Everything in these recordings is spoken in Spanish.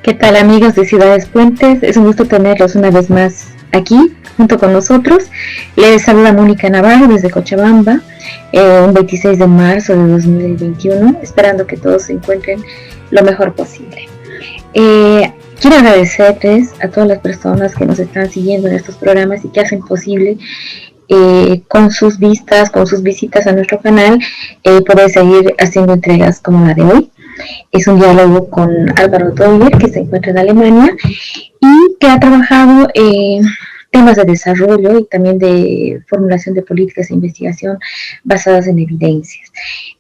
¿Qué tal, amigos de Ciudades Puentes? Es un gusto tenerlos una vez más aquí junto con nosotros. Les saluda Mónica Navarro desde Cochabamba, un 26 de marzo de 2021, esperando que todos se encuentren lo mejor posible. Quiero agradecerles a todas las personas que nos están siguiendo en estos programas y que hacen posible con sus vistas, con sus visitas a nuestro canal, poder seguir haciendo entregas como la de hoy. Es un diálogo con Álvaro Doyer, que se encuentra en Alemania y que ha trabajado temas de desarrollo y también de formulación de políticas e investigación basadas en evidencias.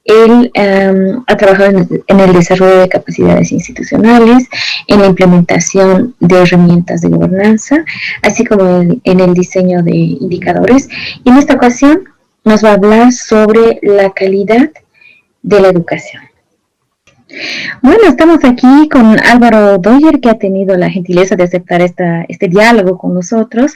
Él ha trabajado en el desarrollo de capacidades institucionales, en la implementación de herramientas de gobernanza, así como en el diseño de indicadores. Y en esta ocasión nos va a hablar sobre la calidad de la educación. Bueno, estamos aquí con Álvaro Doyer, que ha tenido la gentileza de aceptar este diálogo con nosotros.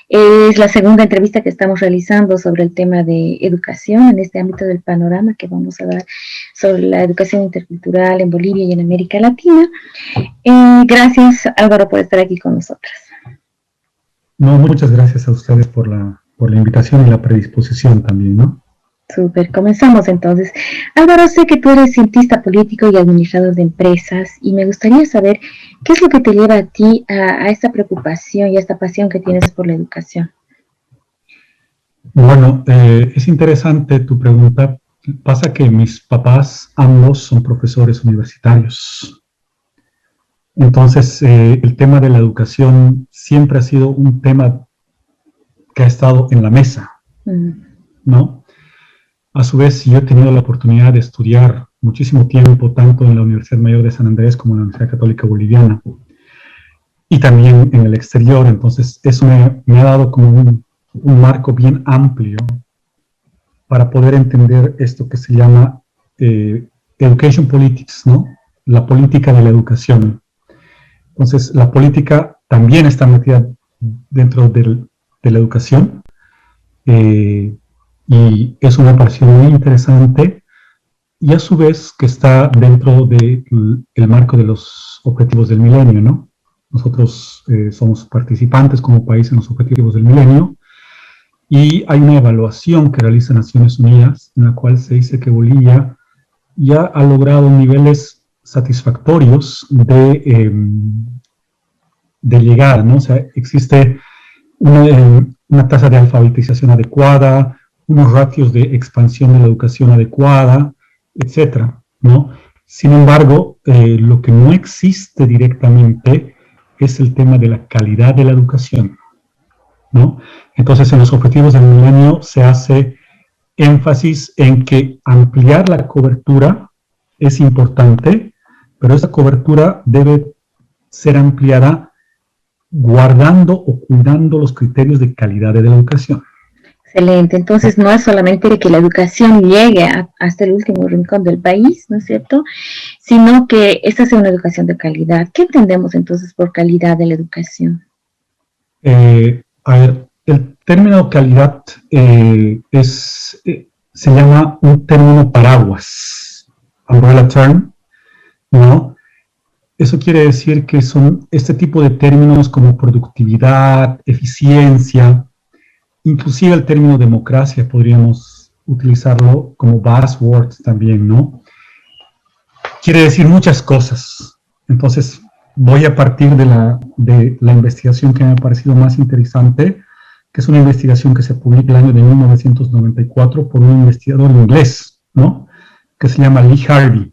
Es la segunda entrevista que estamos realizando sobre el tema de educación en este ámbito del panorama que vamos a dar sobre la educación intercultural en Bolivia y en América Latina. Gracias, Álvaro, por estar aquí con nosotros. No, muchas gracias a ustedes por la invitación y la predisposición también, ¿no? Súper, comenzamos entonces. Álvaro, sé que tú eres cientista político y administrador de empresas y me gustaría saber qué es lo que te lleva a ti a esta preocupación y a esta pasión que tienes por la educación. Bueno, es interesante tu pregunta. Pasa que mis papás ambos son profesores universitarios. Entonces, el tema de la educación siempre ha sido un tema que ha estado en la mesa, ¿no? A su vez, yo he tenido la oportunidad de estudiar muchísimo tiempo, tanto en la Universidad Mayor de San Andrés como en la Universidad Católica Boliviana, y también en el exterior. Entonces, eso me ha dado como un marco bien amplio para poder entender esto que se llama education politics, ¿no? La política de la educación. Entonces, la política también está metida dentro de la educación, y es una pasión muy interesante y a su vez que está dentro del marco de los objetivos del milenio, ¿no? Nosotros somos participantes como país en los objetivos del milenio y hay una evaluación que realiza Naciones Unidas en la cual se dice que Bolivia ya ha logrado niveles satisfactorios de llegar, ¿no? O sea, existe una tasa de alfabetización adecuada, unos ratios de expansión de la educación adecuada, etcétera, ¿no? Sin embargo, lo que no existe directamente es el tema de la calidad de la educación, ¿no? Entonces, en los objetivos del milenio se hace énfasis en que ampliar la cobertura es importante, pero esa cobertura debe ser ampliada guardando o cuidando los criterios de calidad de la educación. Excelente, entonces no es solamente que la educación llegue hasta el último rincón del país, ¿no es cierto?, sino que esta sea una educación de calidad. ¿Qué entendemos entonces por calidad de la educación? A ver, el término calidad se llama un término paraguas, umbrella term, ¿no? Eso quiere decir que son este tipo de términos como productividad, eficiencia, inclusive el término democracia podríamos utilizarlo como buzzwords también, ¿no? Quiere decir muchas cosas. Entonces, voy a partir de la investigación que me ha parecido más interesante, que es una investigación que se publica el año de 1994 por un investigador inglés, ¿no? Que se llama Lee Harvey.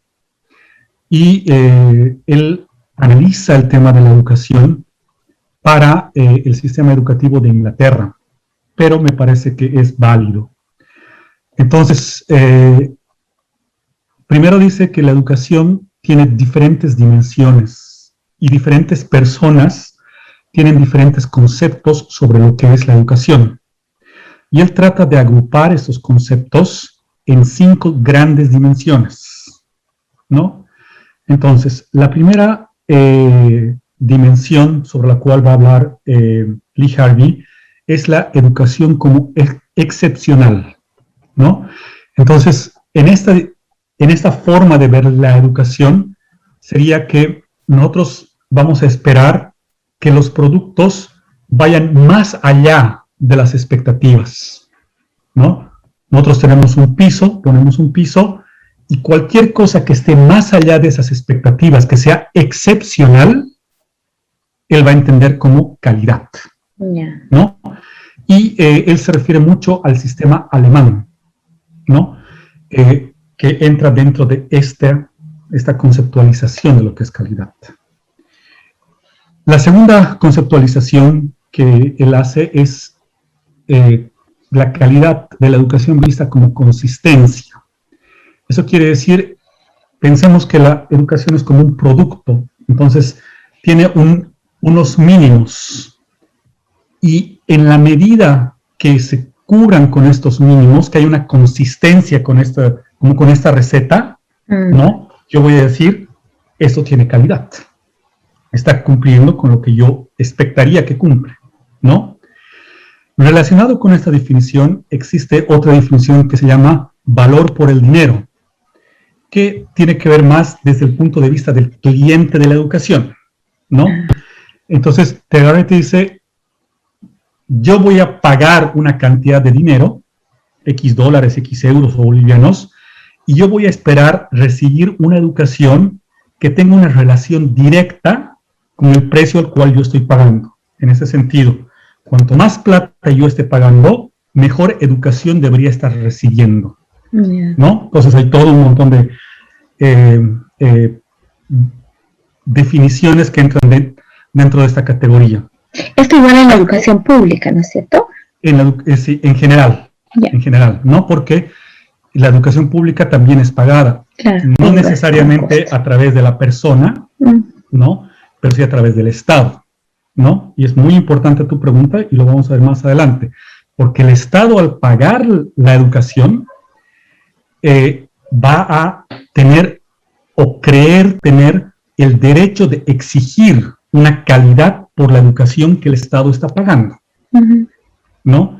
Y él analiza el tema de la educación para el sistema educativo de Inglaterra, pero me parece que es válido. Entonces, primero dice que la educación tiene diferentes dimensiones y diferentes personas tienen diferentes conceptos sobre lo que es la educación. Y él trata de agrupar esos conceptos en 5 grandes dimensiones, ¿no? Entonces, la primera dimensión sobre la cual va a hablar Lee Harvey es la educación como excepcional, ¿no? Entonces, en esta forma de ver la educación, sería que nosotros vamos a esperar que los productos vayan más allá de las expectativas, ¿no? Nosotros tenemos un piso, ponemos un piso, y cualquier cosa que esté más allá de esas expectativas, que sea excepcional, él va a entender como calidad, ¿no? Y él se refiere mucho al sistema alemán, ¿no? Que entra dentro de esta conceptualización de lo que es calidad. La segunda conceptualización que él hace es la calidad de la educación vista como consistencia. Eso quiere decir, pensemos que la educación es como un producto, entonces tiene unos mínimos, y en la medida que se cubran con estos mínimos, que hay una consistencia con esta receta, ¿no? Yo voy a decir, esto tiene calidad, está cumpliendo con lo que yo expectaría que cumpla, ¿no? Relacionado con esta definición, existe otra definición que se llama valor por el dinero, que tiene que ver más desde el punto de vista del cliente de la educación, ¿no? Entonces, te agarra y te dice, yo voy a pagar una cantidad de dinero, X dólares, X euros o bolivianos, y yo voy a esperar recibir una educación que tenga una relación directa con el precio al cual yo estoy pagando. En ese sentido, cuanto más plata yo esté pagando, mejor educación debería estar recibiendo, ¿no? Entonces hay todo un montón de definiciones que entran dentro de esta categoría. Esto igual en la educación pública, ¿no es cierto? En general, en general, ¿no? Porque la educación pública también es pagada, claro, no necesariamente a través de la persona, ¿no? Pero sí a través del Estado, ¿no? Y es muy importante tu pregunta y lo vamos a ver más adelante, porque el Estado, al pagar la educación, va a tener o creer tener el derecho de exigir una calidad por la educación que el Estado está pagando, ¿no?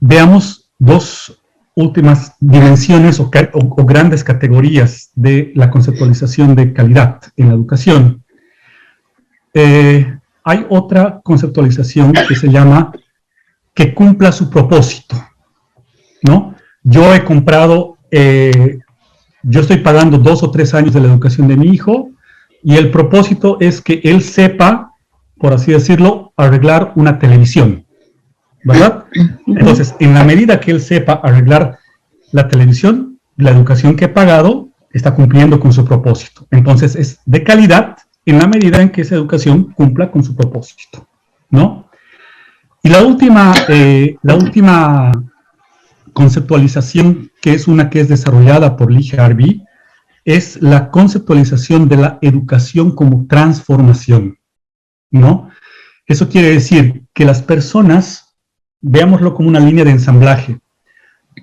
Veamos dos últimas dimensiones o grandes categorías de la conceptualización de calidad en la educación. Hay otra conceptualización que se llama que cumpla su propósito, ¿no? Yo he comprado, yo estoy pagando 2 o 3 años de la educación de mi hijo, y el propósito es que él sepa, por así decirlo, arreglar una televisión, ¿verdad? Entonces, en la medida que él sepa arreglar la televisión, la educación que he pagado está cumpliendo con su propósito. Entonces, es de calidad en la medida en que esa educación cumpla con su propósito, ¿no? Y la última conceptualización, que es una que es desarrollada por Lee Harvey, es la conceptualización de la educación como transformación, ¿no? Eso quiere decir que las personas, veámoslo como una línea de ensamblaje.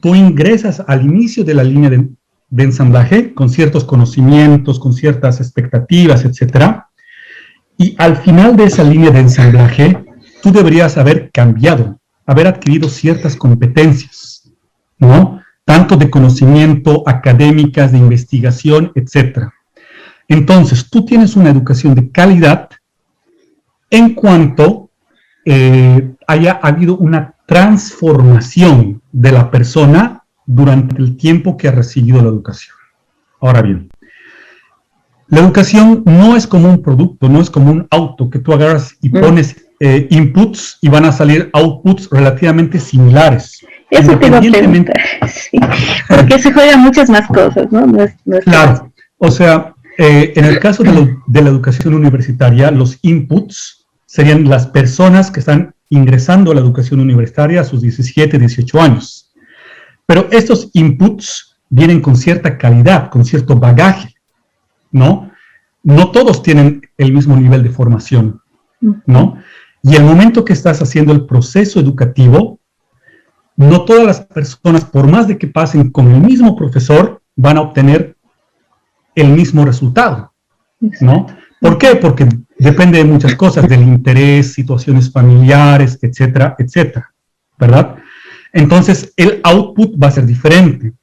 Tú ingresas al inicio de la línea de ensamblaje con ciertos conocimientos, con ciertas expectativas, etcétera, y al final de esa línea de ensamblaje, tú deberías haber cambiado, haber adquirido ciertas competencias, ¿no? Tanto de conocimiento, académicas, de investigación, etc. Entonces, tú tienes una educación de calidad en cuanto haya habido una transformación de la persona durante el tiempo que ha recibido la educación. Ahora bien, la educación no es como un producto, no es como un auto que tú agarras y pones inputs y van a salir outputs relativamente similares. Eso te iba a preguntar, sí, porque se juegan muchas más cosas, ¿no? No es claro, o sea, en el caso de la educación universitaria, los inputs serían las personas que están ingresando a la educación universitaria a sus 17, 18 años. Pero estos inputs vienen con cierta calidad, con cierto bagaje, ¿no? No todos tienen el mismo nivel de formación, ¿no? Y el momento que estás haciendo el proceso educativo, no todas las personas, por más de que pasen con el mismo profesor, van a obtener el mismo resultado, ¿no? ¿Por qué? Porque depende de muchas cosas, del interés, situaciones familiares, etcétera, etcétera, ¿verdad? Entonces, el output va a ser diferente.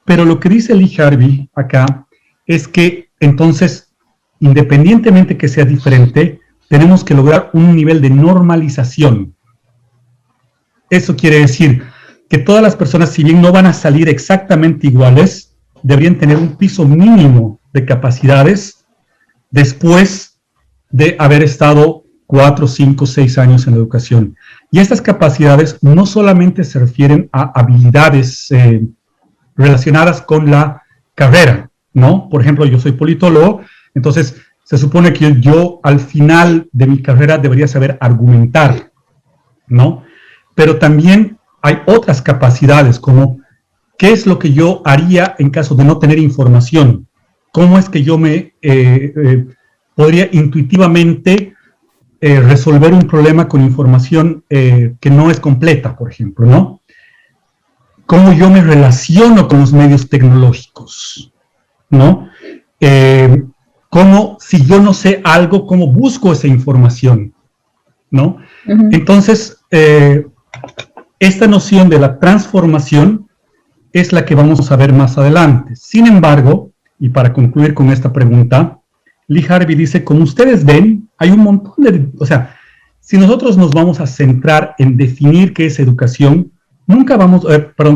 Pero lo que dice Lee Harvey acá es que, entonces, independientemente que sea diferente, tenemos que lograr un nivel de normalización. Eso quiere decir que todas las personas, si bien no van a salir exactamente iguales, deberían tener un piso mínimo de capacidades después de haber estado 4, 5, 6 años en la educación. Y estas capacidades no solamente se refieren a habilidades relacionadas con la carrera, ¿no? Por ejemplo, yo soy politólogo, entonces se supone que yo al final de mi carrera debería saber argumentar, ¿no? Pero también hay otras capacidades, como qué es lo que yo haría en caso de no tener información, cómo es que yo me podría intuitivamente resolver un problema con información que no es completa, por ejemplo, ¿no? Cómo yo me relaciono con los medios tecnológicos, ¿no? Cómo, si yo no sé algo, cómo busco esa información, ¿no? Entonces, esta noción de la transformación es la que vamos a ver más adelante. Sin embargo, y para concluir con esta pregunta, Lee Harvey dice, como ustedes ven, hay un montón de... O sea, si nosotros nos vamos a centrar en definir qué es educación, nunca vamos...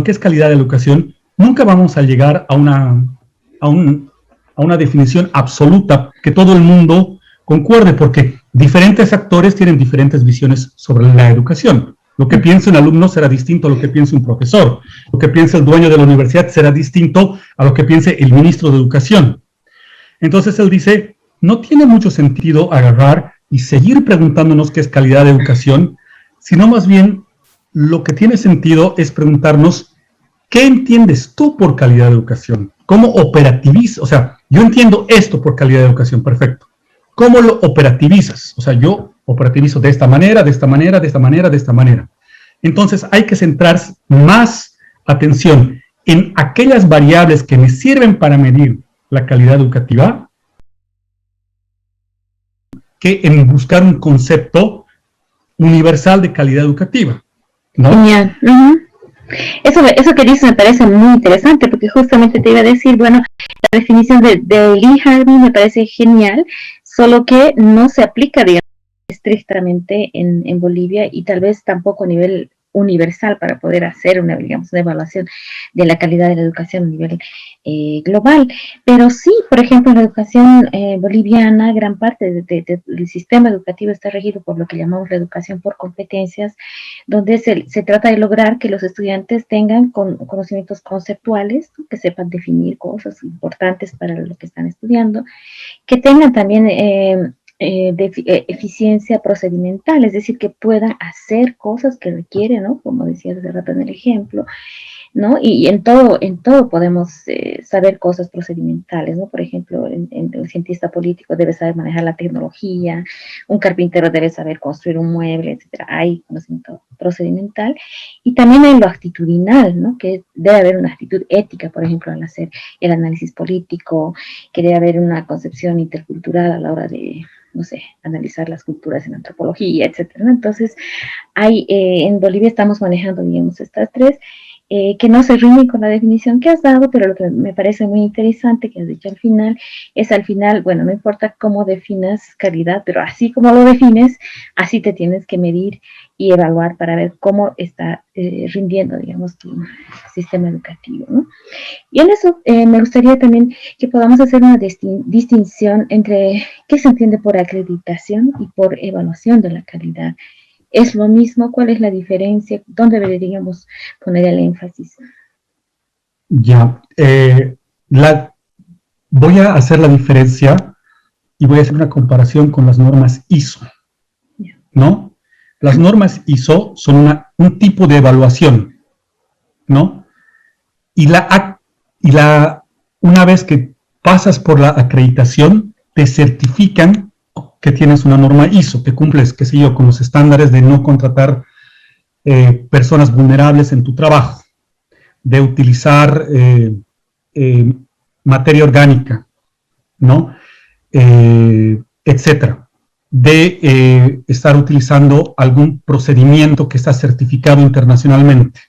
qué es calidad de educación, nunca vamos a llegar a una definición absoluta que todo el mundo concuerde, porque diferentes actores tienen diferentes visiones sobre la educación. Lo que piensa un alumno será distinto a lo que piensa un profesor. Lo que piensa el dueño de la universidad será distinto a lo que piense el ministro de Educación. Entonces él dice, no tiene mucho sentido agarrar y seguir preguntándonos qué es calidad de educación, sino más bien lo que tiene sentido es preguntarnos, ¿qué entiendes tú por calidad de educación? ¿Cómo operativizas? O sea, yo entiendo esto por calidad de educación, perfecto. ¿Cómo lo operativizas? O sea, yo operativizo de esta manera, de esta manera, de esta manera, de esta manera. Entonces hay que centrar más atención en aquellas variables que me sirven para medir la calidad educativa que en buscar un concepto universal de calidad educativa, ¿no? Genial. Eso que dices me parece muy interesante, porque justamente te iba a decir, bueno, la definición de Lee Harvey me parece genial, solo que no se aplica, digamos, estrictamente en Bolivia y tal vez tampoco a nivel universal para poder hacer una evaluación de la calidad de la educación a nivel global. Pero sí, por ejemplo, en la educación boliviana, gran parte del sistema educativo está regido por lo que llamamos la educación por competencias, donde se trata de lograr que los estudiantes tengan conocimientos conceptuales, que sepan definir cosas importantes para lo que están estudiando, que tengan también eficiencia procedimental, es decir, que puedan hacer cosas que requieren, ¿no? Como decías hace rato en el ejemplo, ¿no? Y en todo podemos saber cosas procedimentales, ¿no? Por ejemplo, el cientista político debe saber manejar la tecnología, un carpintero debe saber construir un mueble, etcétera. Hay conocimiento procedimental y también hay lo actitudinal, ¿no? Que debe haber una actitud ética, por ejemplo, al hacer el análisis político, que debe haber una concepción intercultural a la hora de, no sé, analizar las culturas en antropología, etcétera, ¿no? Entonces, en Bolivia estamos manejando, digamos, estas tres, que no se riñen con la definición que has dado, pero lo que me parece muy interesante que has dicho al final, bueno, no importa cómo definas calidad, pero así como lo defines, así te tienes que medir y evaluar para ver cómo está rindiendo, digamos, tu sistema educativo, ¿no? Y en eso me gustaría también que podamos hacer una distinción entre qué se entiende por acreditación y por evaluación de la calidad. ¿Es lo mismo? ¿Cuál es la diferencia? ¿Dónde deberíamos poner el énfasis? Ya, voy a hacer la diferencia y voy a hacer una comparación con las normas ISO, ¿no? Las normas ISO son un tipo de evaluación, ¿no? Una vez que pasas por la acreditación, te certifican que tienes una norma ISO, que cumples, qué sé yo, con los estándares de no contratar personas vulnerables en tu trabajo, de utilizar materia orgánica, ¿no? Etcétera. De estar utilizando algún procedimiento que está certificado internacionalmente.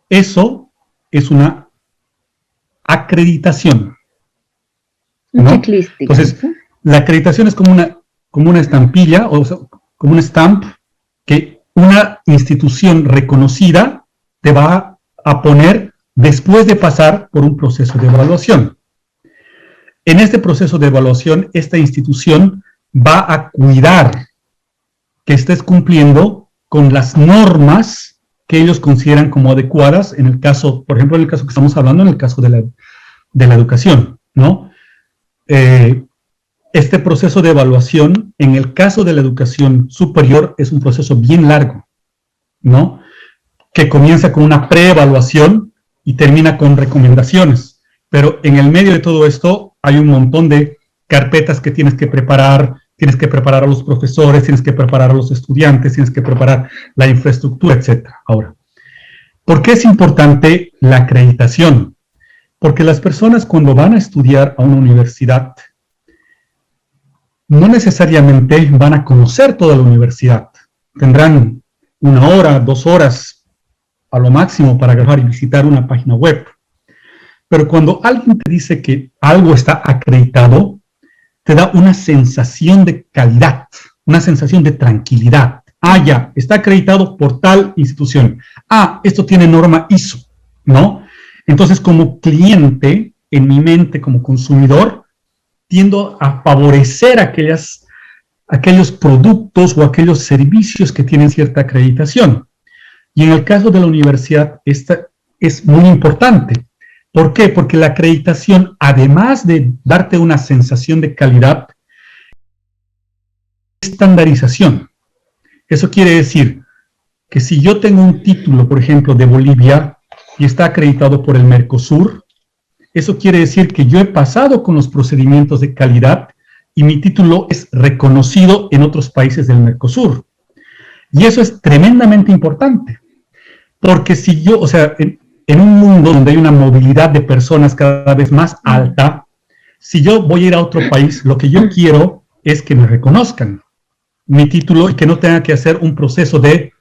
Eso es una acreditación, ¿no? Entonces, La acreditación es como una estampilla, o sea, como un stamp que una institución reconocida te va a poner después de pasar por un proceso de evaluación. En este proceso de evaluación, esta institución va a cuidar que estés cumpliendo con las normas que ellos consideran como adecuadas, en el caso, por ejemplo, en el caso que estamos hablando, en el caso de la educación, ¿no? Este proceso de evaluación, en el caso de la educación superior, es un proceso bien largo, ¿no? Que comienza con una preevaluación y termina con recomendaciones. Pero en el medio de todo esto hay un montón de carpetas que tienes que preparar a los profesores, tienes que preparar a los estudiantes, tienes que preparar la infraestructura, etc. Ahora, ¿por qué es importante la acreditación? Porque las personas cuando van a estudiar a una universidad, no necesariamente van a conocer toda la universidad. Tendrán 1 hora, 2 horas a lo máximo para agarrar y visitar una página web. Pero cuando alguien te dice que algo está acreditado, te da una sensación de calidad, una sensación de tranquilidad. Ah, ya, está acreditado por tal institución. Ah, esto tiene norma ISO, ¿no? Entonces, como cliente, en mi mente, como consumidor, tiendo a favorecer aquellos productos o aquellos servicios que tienen cierta acreditación. Y en el caso de la universidad, esta es muy importante. ¿Por qué? Porque la acreditación, además de darte una sensación de calidad, estandarización. Eso quiere decir que si yo tengo un título, por ejemplo, de Bolivia y está acreditado por el Mercosur, eso quiere decir que yo he pasado con los procedimientos de calidad y mi título es reconocido en otros países del Mercosur. Y eso es tremendamente importante, porque si yo, o sea, en un mundo donde hay una movilidad de personas cada vez más alta, si yo voy a ir a otro país, lo que yo quiero es que me reconozcan mi título y que no tenga que hacer un proceso de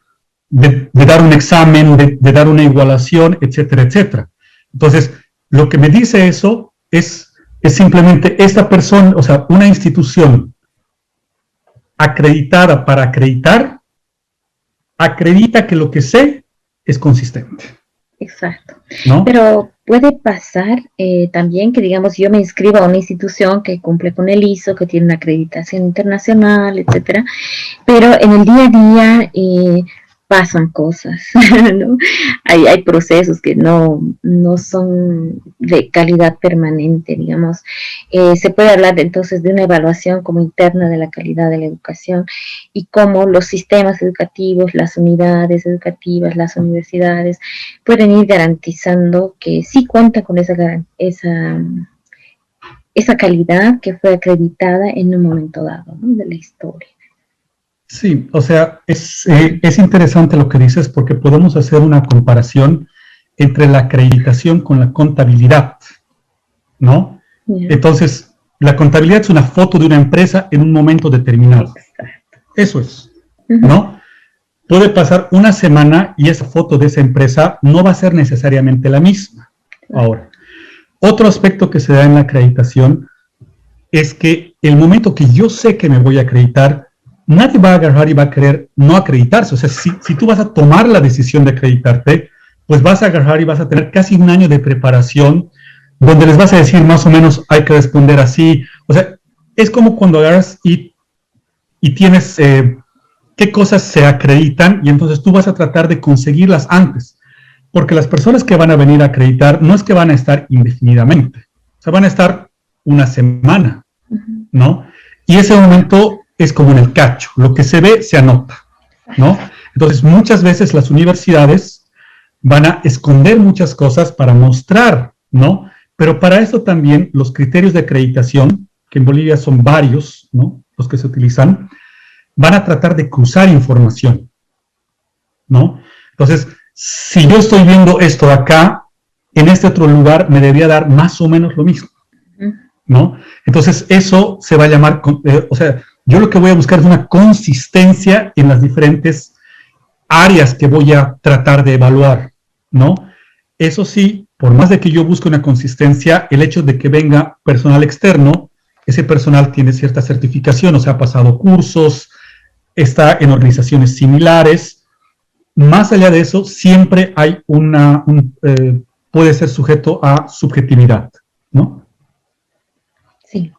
dar un examen, de dar una igualación, etcétera, etcétera. Entonces, lo que me dice eso es simplemente esta persona, o sea, una institución acreditada para acreditar, acredita que lo que sé es consistente. Exacto. ¿No? Pero puede pasar también que, digamos, yo me inscribo a una institución que cumple con el ISO, que tiene una acreditación internacional, etcétera, pero en el día a día pasan cosas, ¿no? Hay procesos que no son de calidad permanente, digamos. Se puede hablar entonces de una evaluación como interna de la calidad de la educación y cómo los sistemas educativos, las unidades educativas, las universidades pueden ir garantizando que sí cuenta con esa calidad que fue acreditada en un momento dado, ¿no?, de la historia. Sí, o sea, es interesante lo que dices porque podemos hacer una comparación entre la acreditación con la contabilidad, ¿no? Yeah. Entonces, la contabilidad es una foto de una empresa en un momento determinado. Eso es, ¿no? Puede pasar una semana y esa foto de esa empresa no va a ser necesariamente la misma. Ahora, otro aspecto que se da en la acreditación es que el momento que yo sé que me voy a acreditar, nadie va a agarrar y va a querer no acreditarse. O sea, si tú vas a tomar la decisión de acreditarte, pues vas a agarrar y vas a tener casi 1 año de preparación, donde les vas a decir más o menos hay que responder así. O sea, es como cuando agarras y tienes qué cosas se acreditan y entonces tú vas a tratar de conseguirlas antes. Porque las personas que van a venir a acreditar no es que van a estar indefinidamente. O sea, van a estar 1 semana, ¿no? Y ese momento es como en el cacho, lo que se ve se anota, ¿no? Entonces, muchas veces las universidades van a esconder muchas cosas para mostrar, ¿no? Pero para eso también los criterios de acreditación, que en Bolivia son varios, ¿no?, los que se utilizan, van a tratar de cruzar información, ¿no? Entonces, si yo estoy viendo esto acá, en este otro lugar me debería dar más o menos lo mismo, ¿no? Entonces, eso se va a llamar, o sea, yo lo que voy a buscar es una consistencia en las diferentes áreas que voy a tratar de evaluar, ¿no? Eso sí, por más de que yo busque una consistencia, el hecho de que venga personal externo ese personal tiene cierta certificación, o sea, ha pasado cursos, está en organizaciones similares. Más allá de eso, siempre hay puede ser sujeto a subjetividad, ¿no? Sí.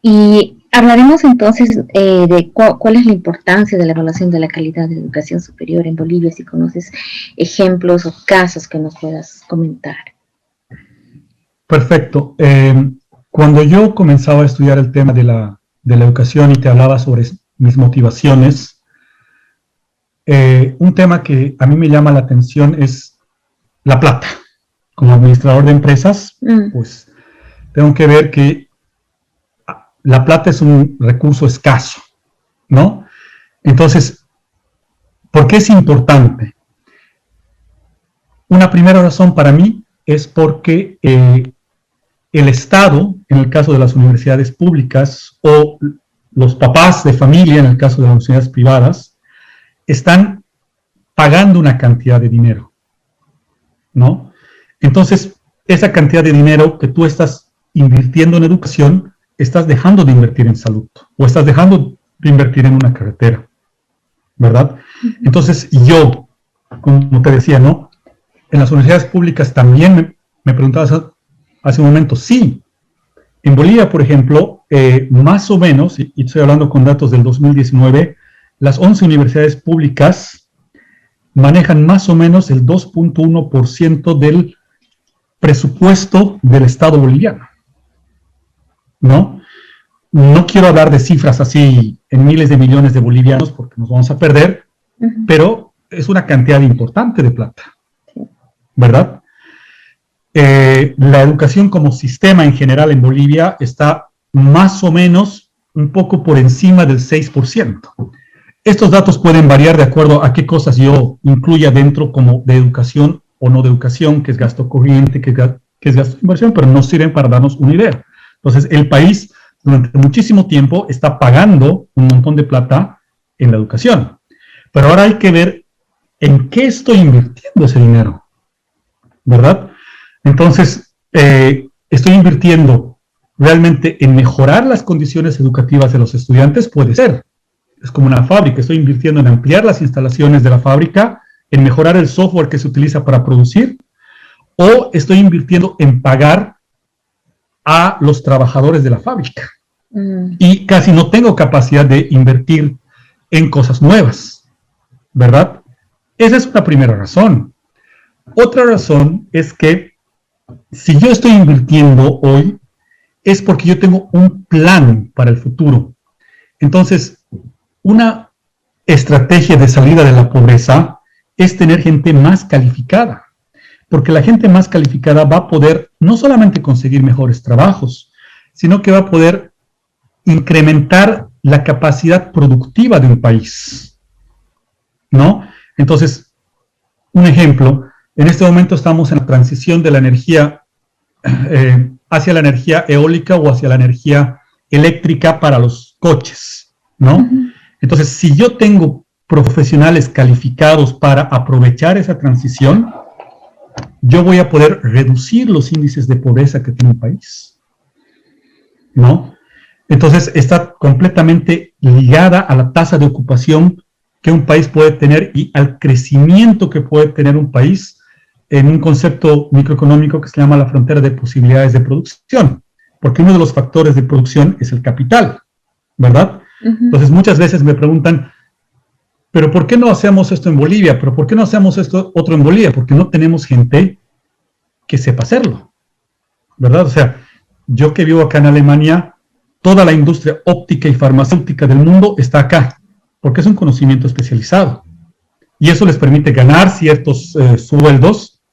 Y hablaremos entonces de cuál es la importancia de la evaluación de la calidad de la educación superior en Bolivia, si conoces ejemplos o casos que nos puedas comentar. Perfecto. Cuando yo comenzaba a estudiar el tema de la educación y te hablaba sobre mis motivaciones, un tema que a mí me llama la atención es la plata. Como administrador de empresas, pues tengo que ver que la plata es un recurso escaso, ¿no? Entonces, ¿por qué es importante? Una primera razón para mí es porque el Estado, en el caso de las universidades públicas, o los papás de familia, en el caso de las universidades privadas, están pagando una cantidad de dinero, ¿no? Entonces, esa cantidad de dinero que tú estás invirtiendo en educación, estás dejando de invertir en salud, o estás dejando de invertir en una carretera, ¿verdad? Entonces, yo, como te decía, ¿no? En las universidades públicas también me preguntabas hace un momento, sí. En Bolivia, por ejemplo, más o menos, y estoy hablando con datos del 2019, las 11 universidades públicas manejan más o menos el 2.1% del presupuesto del Estado boliviano, ¿no? No quiero hablar de cifras así en miles de millones de bolivianos porque nos vamos a perder, pero es una cantidad importante de plata, ¿verdad? La educación como sistema en general en Bolivia está más o menos un poco por encima del 6%. Estos datos pueden variar de acuerdo a qué cosas yo incluya dentro como de educación o no de educación, que es gasto corriente, que es gasto de inversión, pero no sirven para darnos una idea. Entonces, el país durante muchísimo tiempo está pagando un montón de plata en la educación. Pero ahora hay que ver en qué estoy invirtiendo ese dinero, ¿verdad? Entonces, estoy invirtiendo realmente en mejorar las condiciones educativas de los estudiantes, puede ser. Es como una fábrica, estoy invirtiendo en ampliar las instalaciones de la fábrica, en mejorar el software que se utiliza para producir, o estoy invirtiendo en pagar a los trabajadores de la fábrica. Y casi no tengo capacidad de invertir en cosas nuevas, ¿verdad? Esa es una primera razón. Otra razón es que si yo estoy invirtiendo hoy, es porque yo tengo un plan para el futuro. Entonces, una estrategia de salida de la pobreza es tener gente más calificada, porque la gente más calificada va a poder no solamente conseguir mejores trabajos, sino que va a poder incrementar la capacidad productiva de un país, ¿no? Entonces, un ejemplo, en este momento estamos en la transición de la energía hacia la energía eólica o hacia la energía eléctrica para los coches, ¿no? Entonces, si yo tengo profesionales calificados para aprovechar esa transición, yo voy a poder reducir los índices de pobreza que tiene un país, ¿no? Entonces, está completamente ligada a la tasa de ocupación que un país puede tener y al crecimiento que puede tener un país en un concepto microeconómico que se llama la frontera de posibilidades de producción, porque uno de los factores de producción es el capital, ¿verdad? Entonces, muchas veces me preguntan, ¿pero por qué no hacemos esto en Bolivia? ¿Pero por qué no hacemos esto otro en Bolivia? Porque no tenemos gente que sepa hacerlo, ¿verdad? O sea, yo que vivo acá en Alemania, toda la industria óptica y farmacéutica del mundo está acá, porque es un conocimiento especializado. Y eso les permite ganar ciertos sueldos.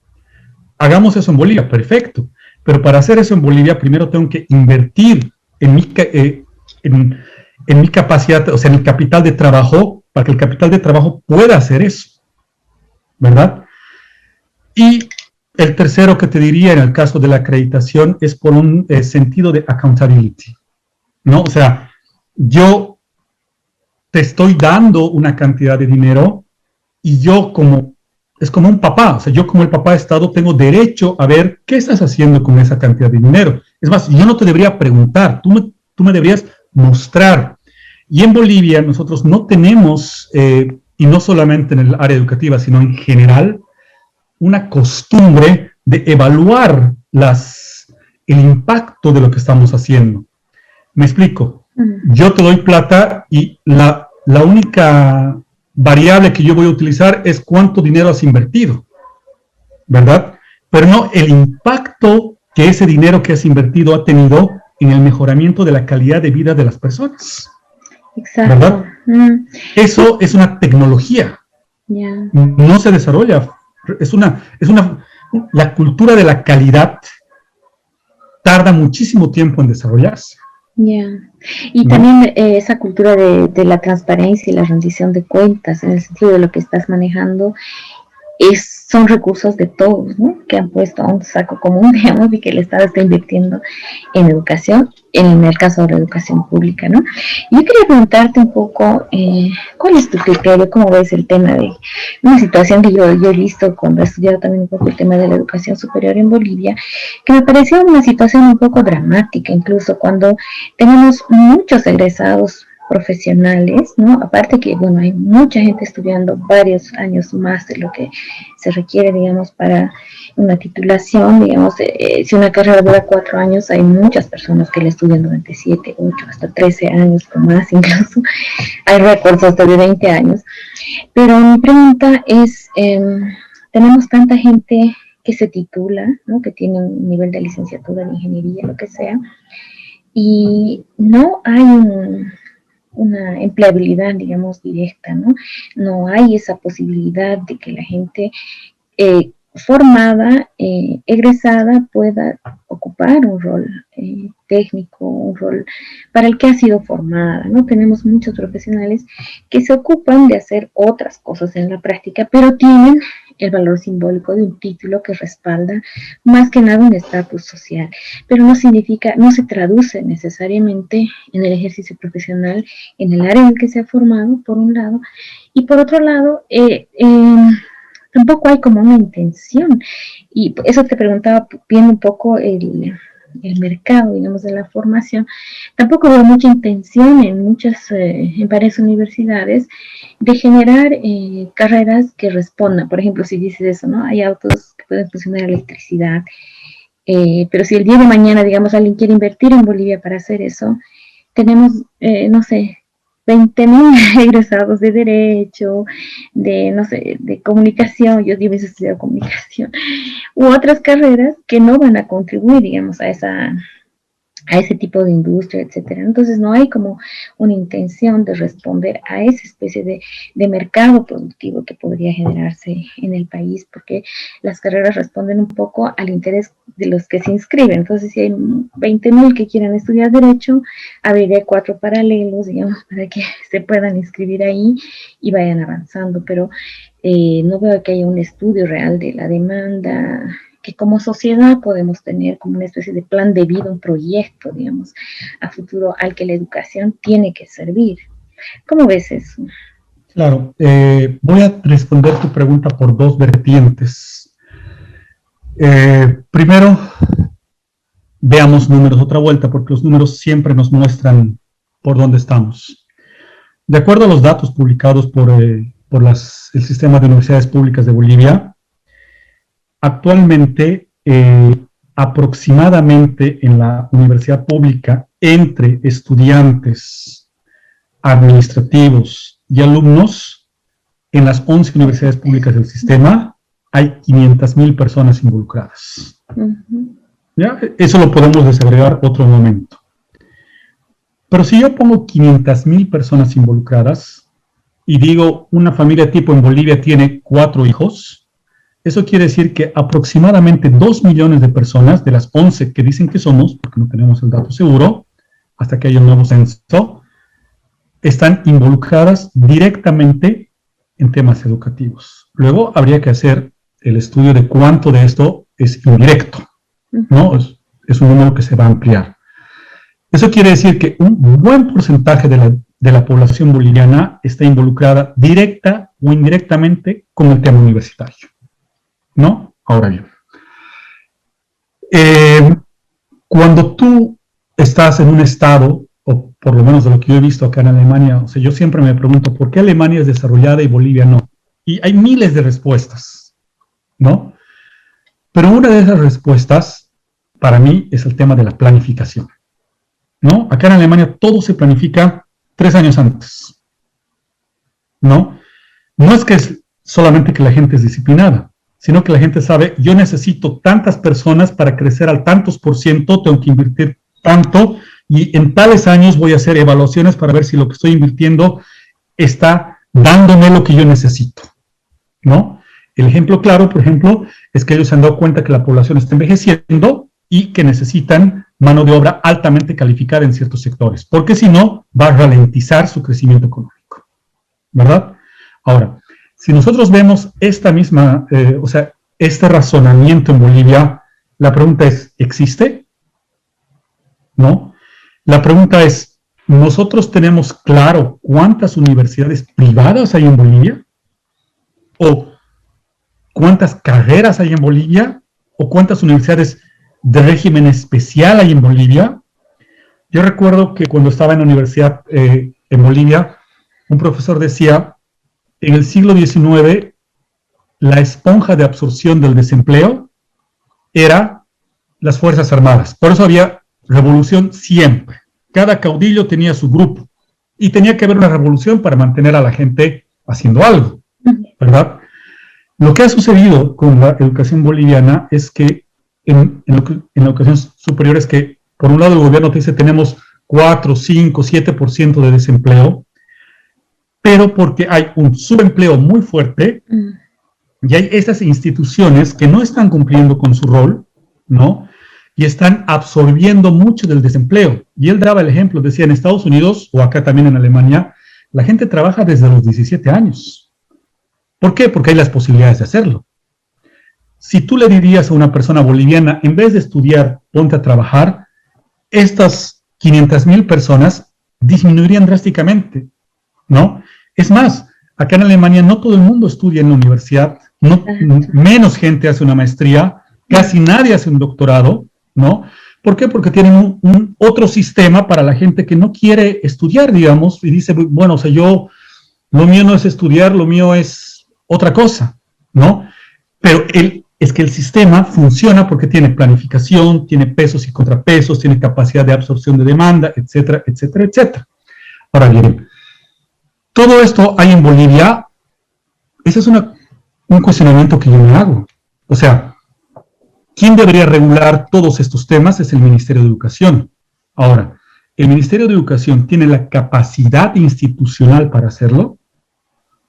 Hagamos eso en Bolivia, perfecto. Pero para hacer eso en Bolivia, primero tengo que invertir en mi capacidad, o sea, en el capital de trabajo, para que el capital de trabajo pueda hacer eso, ¿verdad? Y el tercero que te diría en el caso de la acreditación es por un sentido de accountability, ¿no? O sea, yo te estoy dando una cantidad de dinero y yo es como un papá, o sea, yo como el papá de Estado tengo derecho a ver qué estás haciendo con esa cantidad de dinero. Es más, yo no te debería preguntar, tú tú me deberías mostrar. Y en Bolivia nosotros no tenemos, y no solamente en el área educativa, sino en general, una costumbre de evaluar el impacto de lo que estamos haciendo. Me explico. Yo te doy plata y la única variable que yo voy a utilizar es cuánto dinero has invertido, ¿verdad? Pero no el impacto que ese dinero que has invertido ha tenido en el mejoramiento de la calidad de vida de las personas. Exacto. ¿Verdad? Eso es una tecnología. Yeah. No se desarrolla. La cultura de la calidad tarda muchísimo tiempo en desarrollarse. Yeah. Y ¿no? También esa cultura de la transparencia y la rendición de cuentas, en el sentido de lo que estás manejando, son recursos de todos, ¿no? Que han puesto a un saco común, digamos, y que el Estado está invirtiendo en educación, en el caso de la educación pública, ¿no? Yo quería preguntarte un poco, ¿cuál es tu criterio? ¿Cómo ves el tema de una situación que yo he visto cuando he estudiado también un poco el tema de la educación superior en Bolivia, que me pareció una situación un poco dramática, incluso cuando tenemos muchos egresados profesionales, ¿no? Aparte que, bueno, hay mucha gente estudiando varios años más de lo que se requiere, digamos, para una titulación, digamos, si una carrera dura 4 años, hay muchas personas que la estudian durante 7, 8, hasta 13 años o más incluso, hay récords hasta de 20 años, pero mi pregunta es, tenemos tanta gente que se titula, ¿no? Que tiene un nivel de licenciatura de ingeniería, lo que sea, y no hay una empleabilidad, digamos, directa, ¿no? No hay esa posibilidad de que la gente formada, egresada, pueda ocupar un rol técnico, un rol para el que ha sido formada, ¿no? Tenemos muchos profesionales que se ocupan de hacer otras cosas en la práctica, pero tienen el valor simbólico de un título que respalda más que nada un estatus social, pero no significa, no se traduce necesariamente en el ejercicio profesional en el área en el que se ha formado, por un lado, y por otro lado, tampoco hay como una intención, y eso te preguntaba, viendo un poco el mercado, digamos, de la formación, tampoco veo mucha intención en varias universidades de generar carreras que respondan. Por ejemplo, si dices eso, ¿no? Hay autos que pueden funcionar electricidad, pero si el día de mañana, digamos, alguien quiere invertir en Bolivia para hacer eso, tenemos, no sé, 20.000 egresados de Derecho, de, no sé, de Comunicación, yo hubiese estudiado Comunicación, u otras carreras que no van a contribuir, digamos, a ese tipo de industria, etcétera. Entonces no hay como una intención de responder a esa especie de mercado productivo que podría generarse en el país, porque las carreras responden un poco al interés de los que se inscriben. Entonces, si hay 20.000 que quieran estudiar Derecho, abriré 4 paralelos, digamos, para que se puedan inscribir ahí y vayan avanzando, pero no veo que haya un estudio real de la demanda, que como sociedad podemos tener como una especie de plan de vida, un proyecto, digamos, a futuro al que la educación tiene que servir. ¿Cómo ves eso? Claro, voy a responder tu pregunta por 2 vertientes. Primero, veamos números otra vuelta, porque los números siempre nos muestran por dónde estamos. De acuerdo a los datos publicados por el Sistema de Universidades Públicas de Bolivia, actualmente, aproximadamente en la universidad pública, entre estudiantes, administrativos y alumnos, en las 11 universidades públicas del sistema, hay 500.000 personas involucradas. ¿Ya? Eso lo podemos desagregar otro momento. Pero si yo pongo 500.000 personas involucradas y digo una familia tipo en Bolivia tiene 4 hijos, eso quiere decir que aproximadamente 2 millones de personas, de las 11 que dicen que somos, porque no tenemos el dato seguro, hasta que haya un nuevo censo, están involucradas directamente en temas educativos. Luego habría que hacer el estudio de cuánto de esto es indirecto, ¿no? Es un número que se va a ampliar. Eso quiere decir que un buen porcentaje de la población boliviana está involucrada directa o indirectamente con el tema universitario, ¿no? Ahora bien, cuando tú estás en un estado por lo menos de lo que yo he visto acá en Alemania, o sea, yo siempre me pregunto, ¿por qué Alemania es desarrollada y Bolivia no? Y hay miles de respuestas, ¿no? Pero una de esas respuestas, para mí, es el tema de la planificación, ¿no? Acá en Alemania todo se planifica 3 años antes, ¿no? No es que es solamente que la gente es disciplinada, sino que la gente sabe, yo necesito tantas personas para crecer al tantos por ciento, tengo que invertir tanto, y en tales años voy a hacer evaluaciones para ver si lo que estoy invirtiendo está dándome lo que yo necesito, ¿no? El ejemplo claro, por ejemplo, es que ellos se han dado cuenta que la población está envejeciendo y que necesitan mano de obra altamente calificada en ciertos sectores, porque si no, va a ralentizar su crecimiento económico, ¿verdad? Ahora, si nosotros vemos esta misma, este razonamiento en Bolivia, la pregunta es, ¿existe? ¿No? La pregunta es, ¿nosotros tenemos claro cuántas universidades privadas hay en Bolivia? ¿O cuántas carreras hay en Bolivia? ¿O cuántas universidades de régimen especial hay en Bolivia? Yo recuerdo que cuando estaba en la universidad en Bolivia, un profesor decía, en el siglo XIX, la esponja de absorción del desempleo era las Fuerzas Armadas. Por eso había revolución siempre. Cada caudillo tenía su grupo y tenía que haber una revolución para mantener a la gente haciendo algo, ¿verdad? Lo que ha sucedido con la educación boliviana es que en la educación superior es que, por un lado, el gobierno te dice tenemos 4, 5, 7% de desempleo, pero porque hay un subempleo muy fuerte y hay esas instituciones que no están cumpliendo con su rol, ¿no? Y están absorbiendo mucho del desempleo. Y él daba el ejemplo, decía, en Estados Unidos, o acá también en Alemania, la gente trabaja desde los 17 años. ¿Por qué? Porque hay las posibilidades de hacerlo. Si tú le dirías a una persona boliviana, en vez de estudiar, ponte a trabajar, estas 500,000 personas disminuirían drásticamente, ¿no? Es más, acá en Alemania no todo el mundo estudia en la universidad, menos gente hace una maestría, casi nadie hace un doctorado, ¿no? ¿Por qué? Porque tienen un otro sistema para la gente que no quiere estudiar, digamos, y dice, bueno, o sea, lo mío no es estudiar, lo mío es otra cosa, ¿no? Pero es que el sistema funciona porque tiene planificación, tiene pesos y contrapesos, tiene capacidad de absorción de demanda, etcétera, etcétera, etcétera. Ahora bien, todo esto hay en Bolivia. Ese es un cuestionamiento que yo me hago. O sea, ¿quién debería regular todos estos temas? Es el Ministerio de Educación. Ahora, ¿el Ministerio de Educación tiene la capacidad institucional para hacerlo?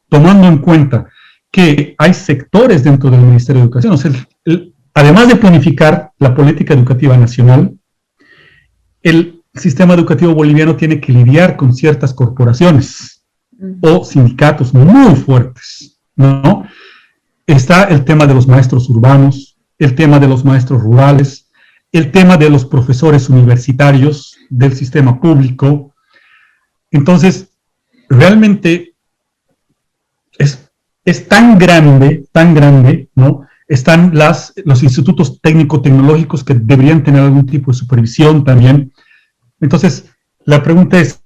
Tomando en cuenta que hay sectores dentro del Ministerio de Educación. O sea, además de planificar la política educativa nacional, el sistema educativo boliviano tiene que lidiar con ciertas corporaciones o sindicatos muy fuertes, ¿no? Está el tema de los maestros urbanos, el tema de los maestros rurales, el tema de los profesores universitarios del sistema público. Entonces, realmente es tan grande, ¿no? Están los institutos técnico-tecnológicos que deberían tener algún tipo de supervisión también. Entonces, la pregunta es,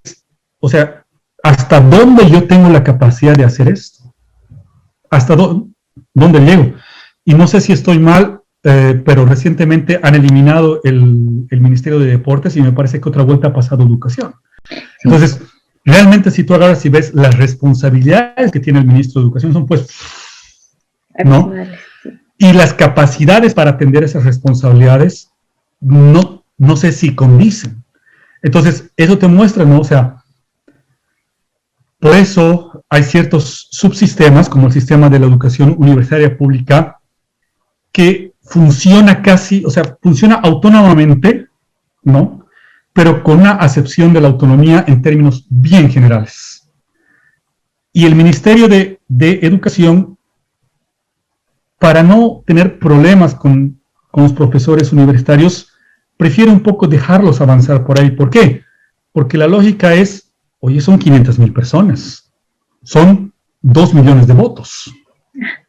o sea, ¿hasta dónde yo tengo la capacidad de hacer esto? ¿Hasta dónde llego? Y no sé si estoy mal, pero recientemente han eliminado el Ministerio de Deportes y me parece que otra vuelta ha pasado Educación. Entonces, realmente si tú agarras y ves las responsabilidades que tiene el ministro de Educación son pues, ¿no? Y las capacidades para atender esas responsabilidades no sé si condicen. Entonces, eso te muestra, ¿no? O sea, por eso hay ciertos subsistemas, como el sistema de la educación universitaria pública, que funciona funciona autónomamente, ¿no? Pero con una acepción de la autonomía en términos bien generales. Y el Ministerio de Educación, para no tener problemas con los profesores universitarios, prefiere un poco dejarlos avanzar por ahí. ¿Por qué? Porque la lógica es, oye, son 500,000 personas, son 2 millones de votos.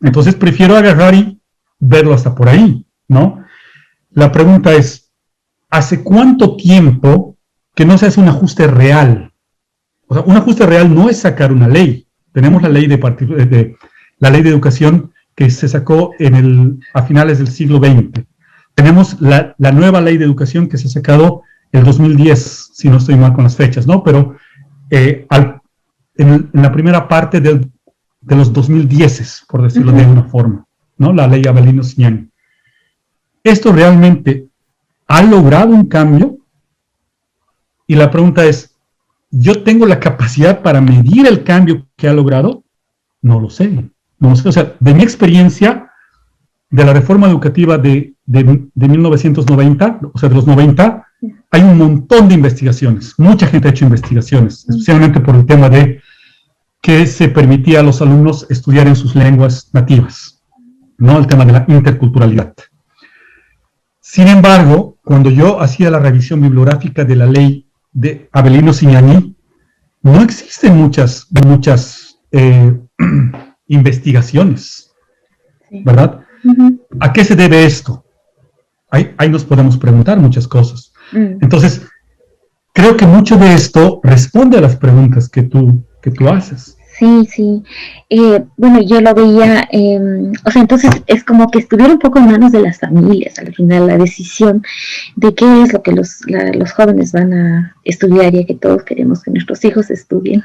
Entonces prefiero agarrar y verlo hasta por ahí, ¿no? La pregunta es, ¿hace cuánto tiempo que no se hace un ajuste real. O sea, un ajuste real no es sacar una ley. Tenemos la ley la ley de educación que se sacó a finales del siglo XX. Tenemos la nueva ley de educación que se ha sacado en el 2010, si no estoy mal con las fechas, ¿no? Pero en la primera parte de los 2010, por decirlo de alguna forma, ¿no? La ley Avelino-Ciani. ¿Esto realmente ha logrado un cambio? Y la pregunta es, ¿yo tengo la capacidad para medir el cambio que ha logrado? No lo sé. No lo sé. O sea, de mi experiencia de la reforma educativa de 1990, o sea, de los 90, hay un montón de investigaciones. Mucha gente ha hecho investigaciones, especialmente por el tema de que se permitía a los alumnos estudiar en sus lenguas nativas, ¿no? El tema de la interculturalidad. Sin embargo, cuando yo hacía la revisión bibliográfica de la ley de Avelino-Ciani, no existen muchas investigaciones, ¿verdad? ¿A qué se debe esto? Ahí nos podemos preguntar muchas cosas. Entonces, creo que mucho de esto responde a las preguntas que tú haces. Sí, sí. Bueno, yo lo veía, o sea, entonces es como que estuviera un poco en manos de las familias, al final, la decisión de qué es lo que los jóvenes van a estudiar, ya que todos queremos que nuestros hijos estudien.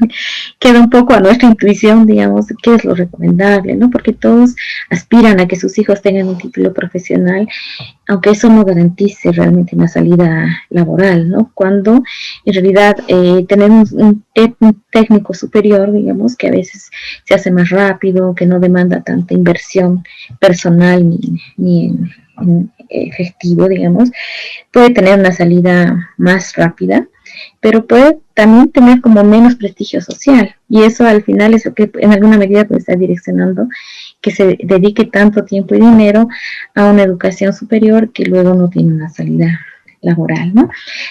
Queda un poco a nuestra intuición, digamos, qué es lo recomendable, ¿no? Porque todos aspiran a que sus hijos tengan un título profesional, aunque eso no garantice realmente una salida laboral, ¿no? Cuando en realidad tenemos un técnico superior, digamos, que a veces se hace más rápido, que no demanda tanta inversión personal ni en efectivo, digamos, puede tener una salida más rápida, pero puede también tener como menos prestigio social, y eso al final es lo que en alguna medida puede estar direccionando que se dedique tanto tiempo y dinero a una educación superior que luego no tiene una salida laboral, ¿no?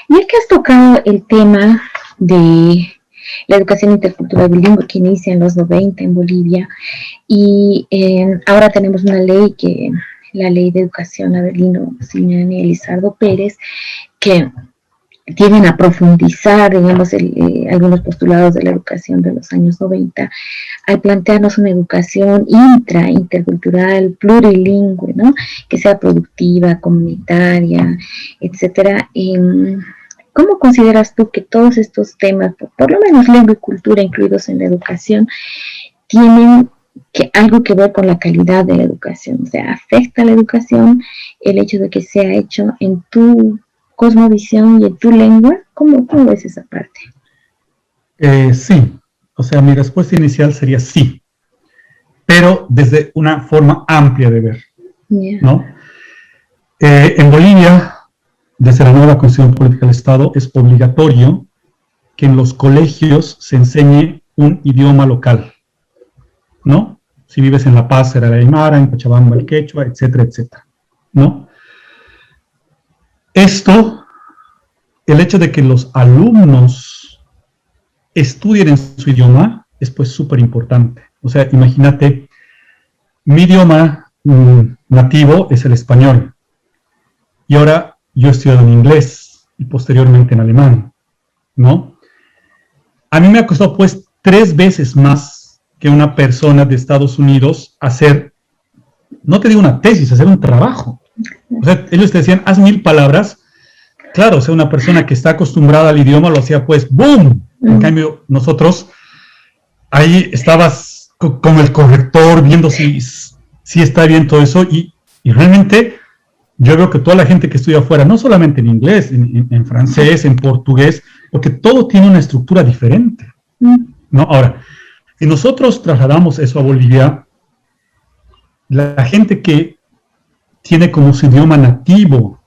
Y es que has tocado el tema de la educación intercultural bilingüe que inicia en los 90 en Bolivia, y ahora tenemos una ley la ley de educación Avelino-Ciani y Lizardo Pérez, que tienen a profundizar, digamos, algunos postulados de la educación de los años 90, al plantearnos una educación intercultural, plurilingüe, ¿no? Que sea productiva, comunitaria, etcétera. ¿Cómo consideras tú que todos estos temas, por lo menos lengua y cultura incluidos en la educación, tienen algo que ver con la calidad de la educación? O sea, ¿afecta a la educación el hecho de que sea hecho en tu cosmovisión y en tu lengua? ¿Cómo ves esa parte? Sí, o sea, mi respuesta inicial sería sí, pero desde una forma amplia de ver, ¿no? En Bolivia, desde la nueva Constitución Política del Estado, es obligatorio que en los colegios se enseñe un idioma local, ¿no? Si vives en La Paz será el aymara, en Cochabamba el quechua, etcétera, etcétera, ¿no? Esto, el hecho de que los alumnos estudien en su idioma, es pues súper importante. O sea, imagínate, mi idioma nativo es el español, y ahora yo he estudiado en inglés y posteriormente en alemán, ¿no? A mí me ha costado pues 3 veces más que una persona de Estados Unidos hacer, no te digo una tesis, hacer un trabajo. O sea, ellos te decían, haz 1000 palabras. Claro, o sea, una persona que está acostumbrada al idioma lo hacía pues, ¡boom! En cambio, nosotros, ahí estabas con el corrector viendo si está bien todo eso, y realmente yo veo que toda la gente que estudia afuera, no solamente en inglés, en francés, en portugués, porque todo tiene una estructura diferente, ¿no? Ahora, si nosotros trasladamos eso a Bolivia, la gente que tiene como su idioma nativo,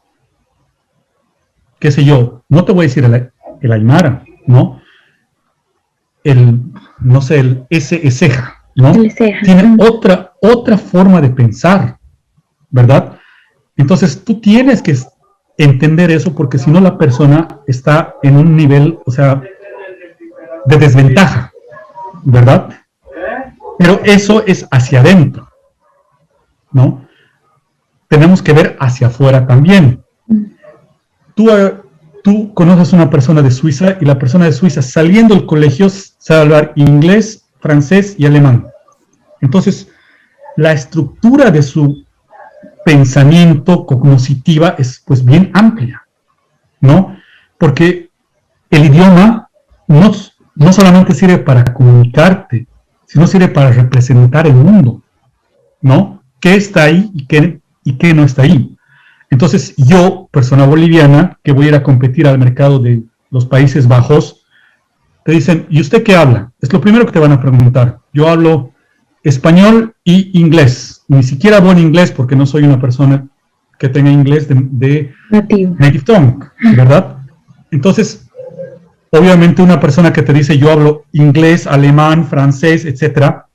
qué sé yo, no te voy a decir el aymara, ¿no? No sé, el Eseja, ¿no? Tiene otra forma de pensar, ¿verdad? Entonces tú tienes que entender eso, porque si no la persona está en un nivel, o sea, de desventaja, ¿verdad? Pero eso es hacia adentro, ¿no? Tenemos que ver hacia afuera también. Tú tú conoces a una persona de Suiza y la persona de Suiza saliendo del colegio sabe hablar inglés, francés y alemán. Entonces, la estructura de su pensamiento cognitiva es pues bien amplia, ¿no? Porque el idioma no solamente sirve para comunicarte, sino sirve para representar el mundo, ¿no? ¿Qué está ahí y qué no está ahí? Entonces, yo, persona boliviana, que voy a ir a competir al mercado de los Países Bajos, te dicen, ¿y usted qué habla? Es lo primero que te van a preguntar. Yo hablo español y inglés. Ni siquiera buen inglés porque no soy una persona que tenga inglés de native tongue, ¿verdad? Entonces, obviamente una persona que te dice yo hablo inglés, alemán, francés, etcétera,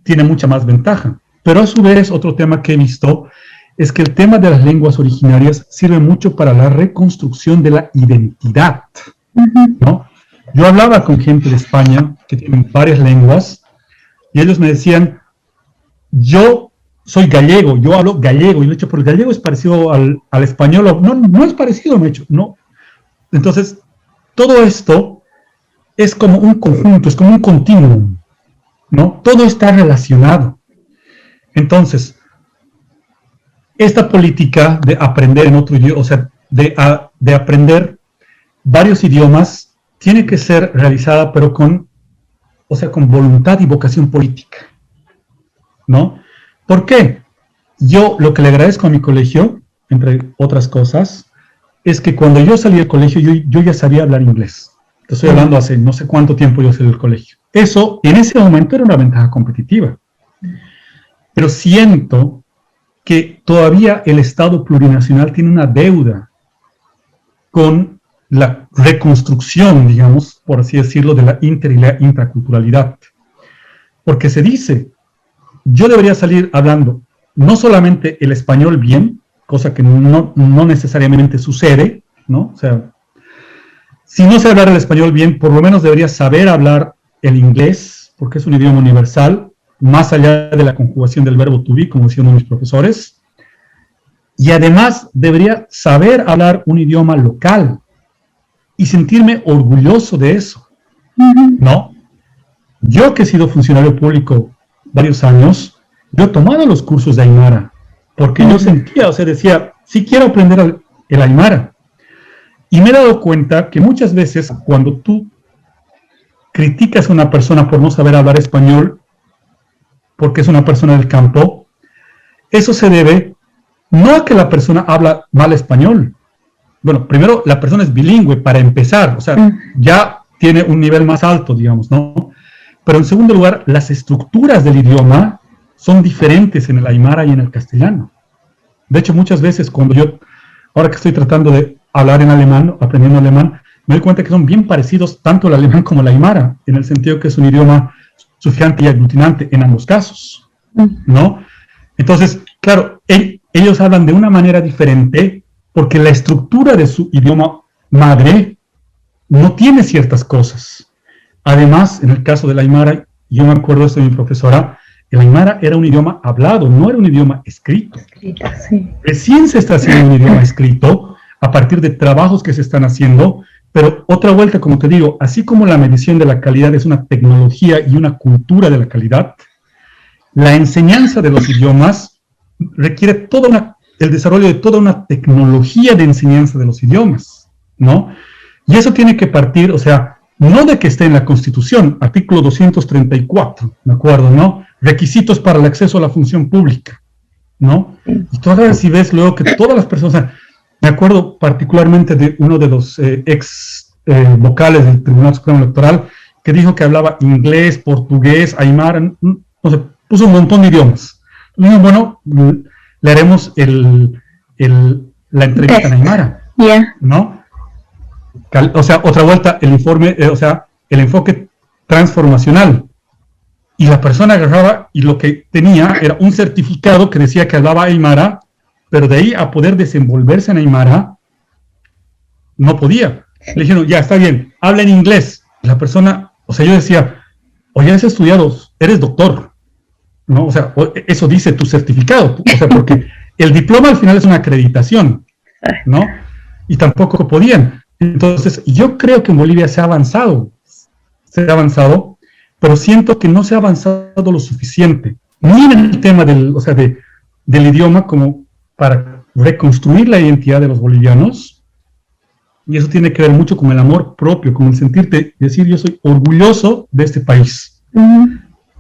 tiene mucha más ventaja. Pero a su vez, otro tema que he visto es que el tema de las lenguas originarias sirve mucho para la reconstrucción de la identidad, ¿no? Yo hablaba con gente de España que tienen varias lenguas y ellos me decían, yo soy gallego, yo hablo gallego, y le he dicho, pero el gallego es parecido al español, no es parecido, me he dicho, no. Entonces, todo esto es como un conjunto, es como un continuum, ¿no? Todo está relacionado. Entonces, esta política de aprender en otro idioma, o sea, de aprender varios idiomas, tiene que ser realizada, pero con voluntad y vocación política, ¿no? ¿Por qué? Yo lo que le agradezco a mi colegio, entre otras cosas, es que cuando yo salí del colegio, yo ya sabía hablar inglés. Te estoy hablando hace no sé cuánto tiempo yo salí del colegio. Eso, en ese momento, era una ventaja competitiva. Pero siento que todavía el Estado plurinacional tiene una deuda con la reconstrucción, digamos, por así decirlo, de la inter y la intraculturalidad. Porque se dice, yo debería salir hablando no solamente el español bien, cosa que no necesariamente sucede, ¿no? O sea, si no sé hablar el español bien, por lo menos debería saber hablar el inglés, porque es un idioma universal, más allá de la conjugación del verbo to be, como decían mis profesores, y además debería saber hablar un idioma local y sentirme orgulloso de eso, ¿no? Yo que he sido funcionario público varios años, yo he tomado los cursos de Aymara, porque yo sentía, o sea, decía, sí quiero aprender el Aymara. Y me he dado cuenta que muchas veces cuando tú criticas a una persona por no saber hablar español, porque es una persona del campo, eso se debe no a que la persona habla mal español. Bueno, primero, la persona es bilingüe para empezar, o sea, ya tiene un nivel más alto, digamos, ¿no? Pero en segundo lugar, las estructuras del idioma son diferentes en el aymara y en el castellano. De hecho, muchas veces cuando ahora que estoy tratando de hablar en alemán, aprendiendo alemán, me doy cuenta que son bien parecidos tanto el alemán como el aymara, en el sentido que es un idioma sufijante y aglutinante en ambos casos, ¿no? Entonces, claro, ellos hablan de una manera diferente porque la estructura de su idioma madre no tiene ciertas cosas. Además, en el caso del aymara, yo me acuerdo esto de mi profesora, el aymara era un idioma hablado, no era un idioma escrito. Sí. Recién se está haciendo un idioma escrito a partir de trabajos que se están haciendo, pero otra vuelta, como te digo, así como la medición de la calidad es una tecnología y una cultura de la calidad, la enseñanza de los idiomas requiere el desarrollo de toda una tecnología de enseñanza de los idiomas, ¿no? Y eso tiene que partir, o sea, no de que esté en la Constitución, artículo 234, ¿de acuerdo, no? Requisitos para el acceso a la función pública, ¿no? Y todavía si ves luego que todas las personas, me acuerdo particularmente de uno de los vocales del Tribunal Supremo Electoral que dijo que hablaba inglés, portugués, aymara, no sé, puso un montón de idiomas. Y bueno, le haremos la entrevista en aymara, ¿no? O sea, otra vuelta, el informe, el enfoque transformacional. Y la persona agarraba y lo que tenía era un certificado que decía que hablaba aymara, pero de ahí a poder desenvolverse en aymara, no podía. Le dijeron, ya, está bien, habla en inglés. La persona, o sea, yo decía, oye, has estudiado, eres doctor, ¿no? O sea, eso dice tu certificado, o sea, porque el diploma al final es una acreditación, ¿no? Y tampoco podían. Entonces, yo creo que en Bolivia se ha avanzado, pero siento que no se ha avanzado lo suficiente, ni en el tema del idioma como para reconstruir la identidad de los bolivianos, y eso tiene que ver mucho con el amor propio, con el sentirte, decir yo soy orgulloso de este país.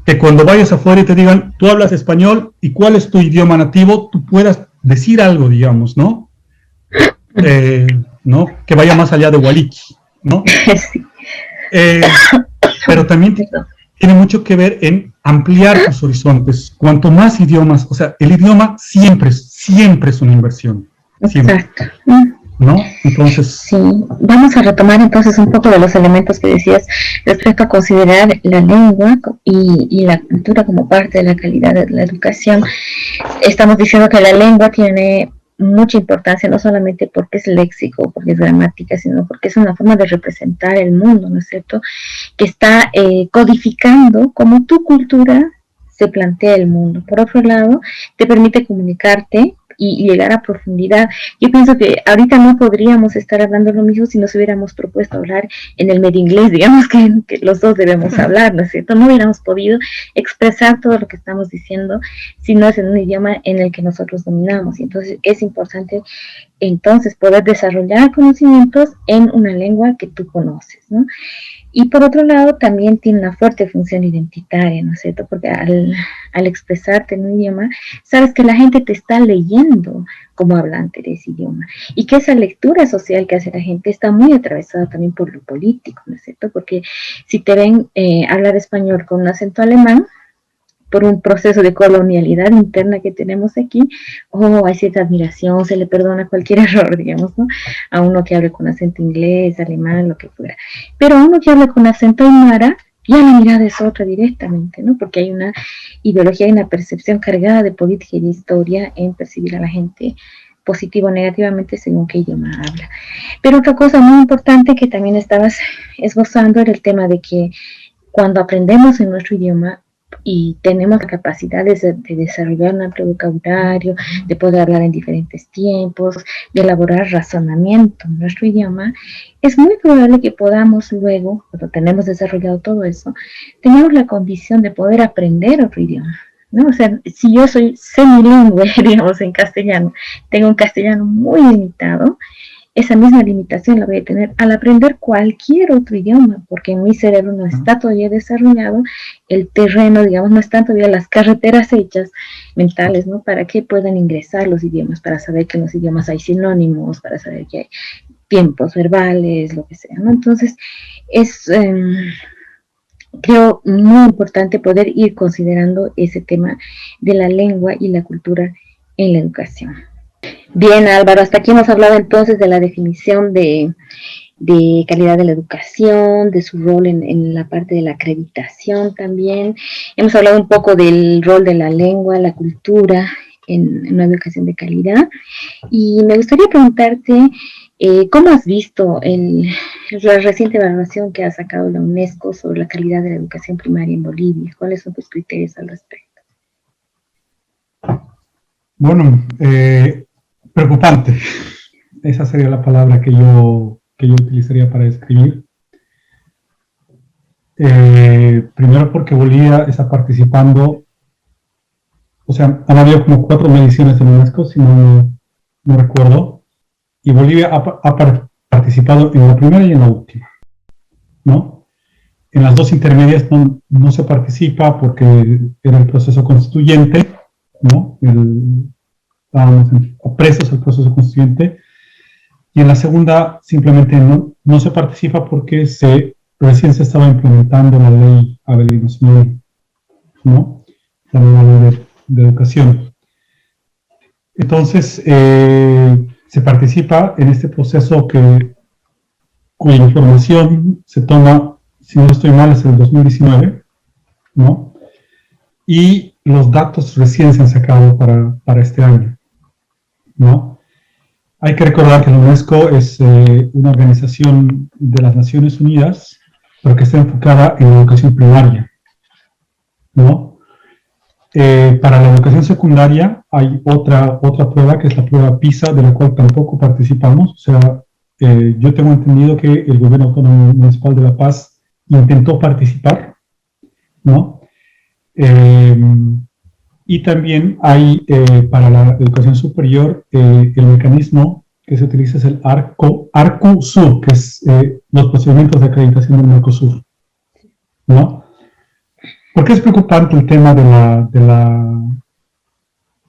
Que cuando vayas afuera y te digan, tú hablas español y cuál es tu idioma nativo, tú puedas decir algo, digamos, ¿no? ¿No? Que vaya más allá de Waliki, ¿no? Sí. Pero también tiene mucho que ver en ampliar tus horizontes. Cuanto más idiomas, o sea, el idioma siempre es una inversión. Siempre. Exacto. ¿No? Entonces... Sí, vamos a retomar entonces un poco de los elementos que decías respecto a considerar la lengua y la cultura como parte de la calidad de la educación. Estamos diciendo que la lengua tiene mucha importancia, no solamente porque es léxico, porque es gramática, sino porque es una forma de representar el mundo, ¿no es cierto? Que está codificando cómo tu cultura se plantea el mundo. Por otro lado, te permite comunicarte y llegar a profundidad. Yo pienso que ahorita no podríamos estar hablando lo mismo si nos hubiéramos propuesto hablar en el medio inglés, digamos que los dos debemos hablar, ¿no es cierto? No hubiéramos podido expresar todo lo que estamos diciendo si no es en un idioma en el que nosotros dominamos. Y entonces es importante entonces poder desarrollar conocimientos en una lengua que tú conoces, ¿no? Y por otro lado, también tiene una fuerte función identitaria, ¿no es cierto? Porque al expresarte en un idioma, sabes que la gente te está leyendo como hablante de ese idioma. Y que esa lectura social que hace la gente está muy atravesada también por lo político, ¿no es cierto? Porque si te ven hablar español con un acento alemán, por un proceso de colonialidad interna que tenemos aquí, hay cierta admiración, se le perdona cualquier error, digamos, ¿no? A uno que hable con acento inglés, alemán, lo que fuera. Pero a uno que hable con acento aymara, ya la mirada es otra directamente, ¿no? Porque hay una ideología y una percepción cargada de política y de historia en percibir a la gente positivo o negativamente según qué idioma habla. Pero otra cosa muy importante que también estabas esbozando era el tema de que cuando aprendemos en nuestro idioma, y tenemos la capacidad de desarrollar un amplio vocabulario, de poder hablar en diferentes tiempos, de elaborar razonamiento en nuestro idioma, es muy probable que podamos luego, cuando tenemos desarrollado todo eso, tengamos la condición de poder aprender otro idioma, ¿no? O sea, si yo soy semilingüe, digamos, en castellano, tengo un castellano muy limitado, esa misma limitación la voy a tener al aprender cualquier otro idioma, porque en mi cerebro no está todavía desarrollado el terreno, digamos, no están todavía las carreteras hechas mentales, ¿no? Para que puedan ingresar los idiomas, para saber que en los idiomas hay sinónimos, para saber que hay tiempos verbales, lo que sea, ¿no? Entonces, es, creo, muy importante poder ir considerando ese tema de la lengua y la cultura en la educación. Bien, Álvaro, hasta aquí hemos hablado entonces de la definición de calidad de la educación, de su rol en la parte de la acreditación también. Hemos hablado un poco del rol de la lengua, la cultura en una educación de calidad. Y me gustaría preguntarte, ¿cómo has visto la reciente evaluación que ha sacado la UNESCO sobre la calidad de la educación primaria en Bolivia? ¿Cuáles son tus criterios al respecto? Bueno, preocupante. Esa sería la palabra que yo utilizaría para describir. Primero porque Bolivia está participando, o sea, han habido como 4 mediciones en UNESCO, si no recuerdo, y Bolivia ha participado en la primera y en la última, ¿no? En las 2 intermedias no se participa porque era el proceso constituyente, ¿no? Estábamos presos al proceso constituyente, y en la segunda simplemente no se participa porque recién se estaba implementando la ley Abelino 2000, ¿no? La nueva ley de educación. Entonces, se participa en este proceso cuya información se toma, si no estoy mal, es el 2019, ¿no? Y los datos recién se han sacado para este año, ¿no? Hay que recordar que la UNESCO es una organización de las Naciones Unidas, pero que está enfocada en la educación primaria, ¿no? Para la educación secundaria hay otra prueba, que es la prueba PISA, de la cual tampoco participamos. O sea, yo tengo entendido que el Gobierno Autónomo Municipal de La Paz intentó participar, ¿no? Y también hay para la educación superior el mecanismo que se utiliza es el ARCUSUR, que es los procedimientos de acreditación del Mercosur, ¿no? ¿Por qué es preocupante el tema de la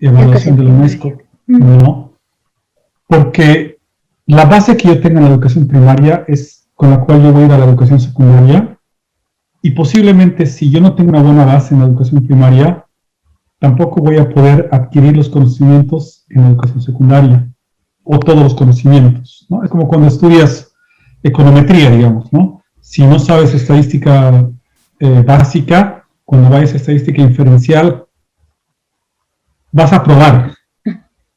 evaluación de la UNESCO? ¿No? Porque la base que yo tengo en la educación primaria es con la cual yo voy a ir a la educación secundaria, y posiblemente si yo no tengo una buena base en la educación primaria, tampoco voy a poder adquirir los conocimientos en la educación secundaria, o todos los conocimientos, ¿no? Es como cuando estudias econometría, digamos, ¿no? Si no sabes estadística básica, cuando vayas a estadística inferencial, vas a probar,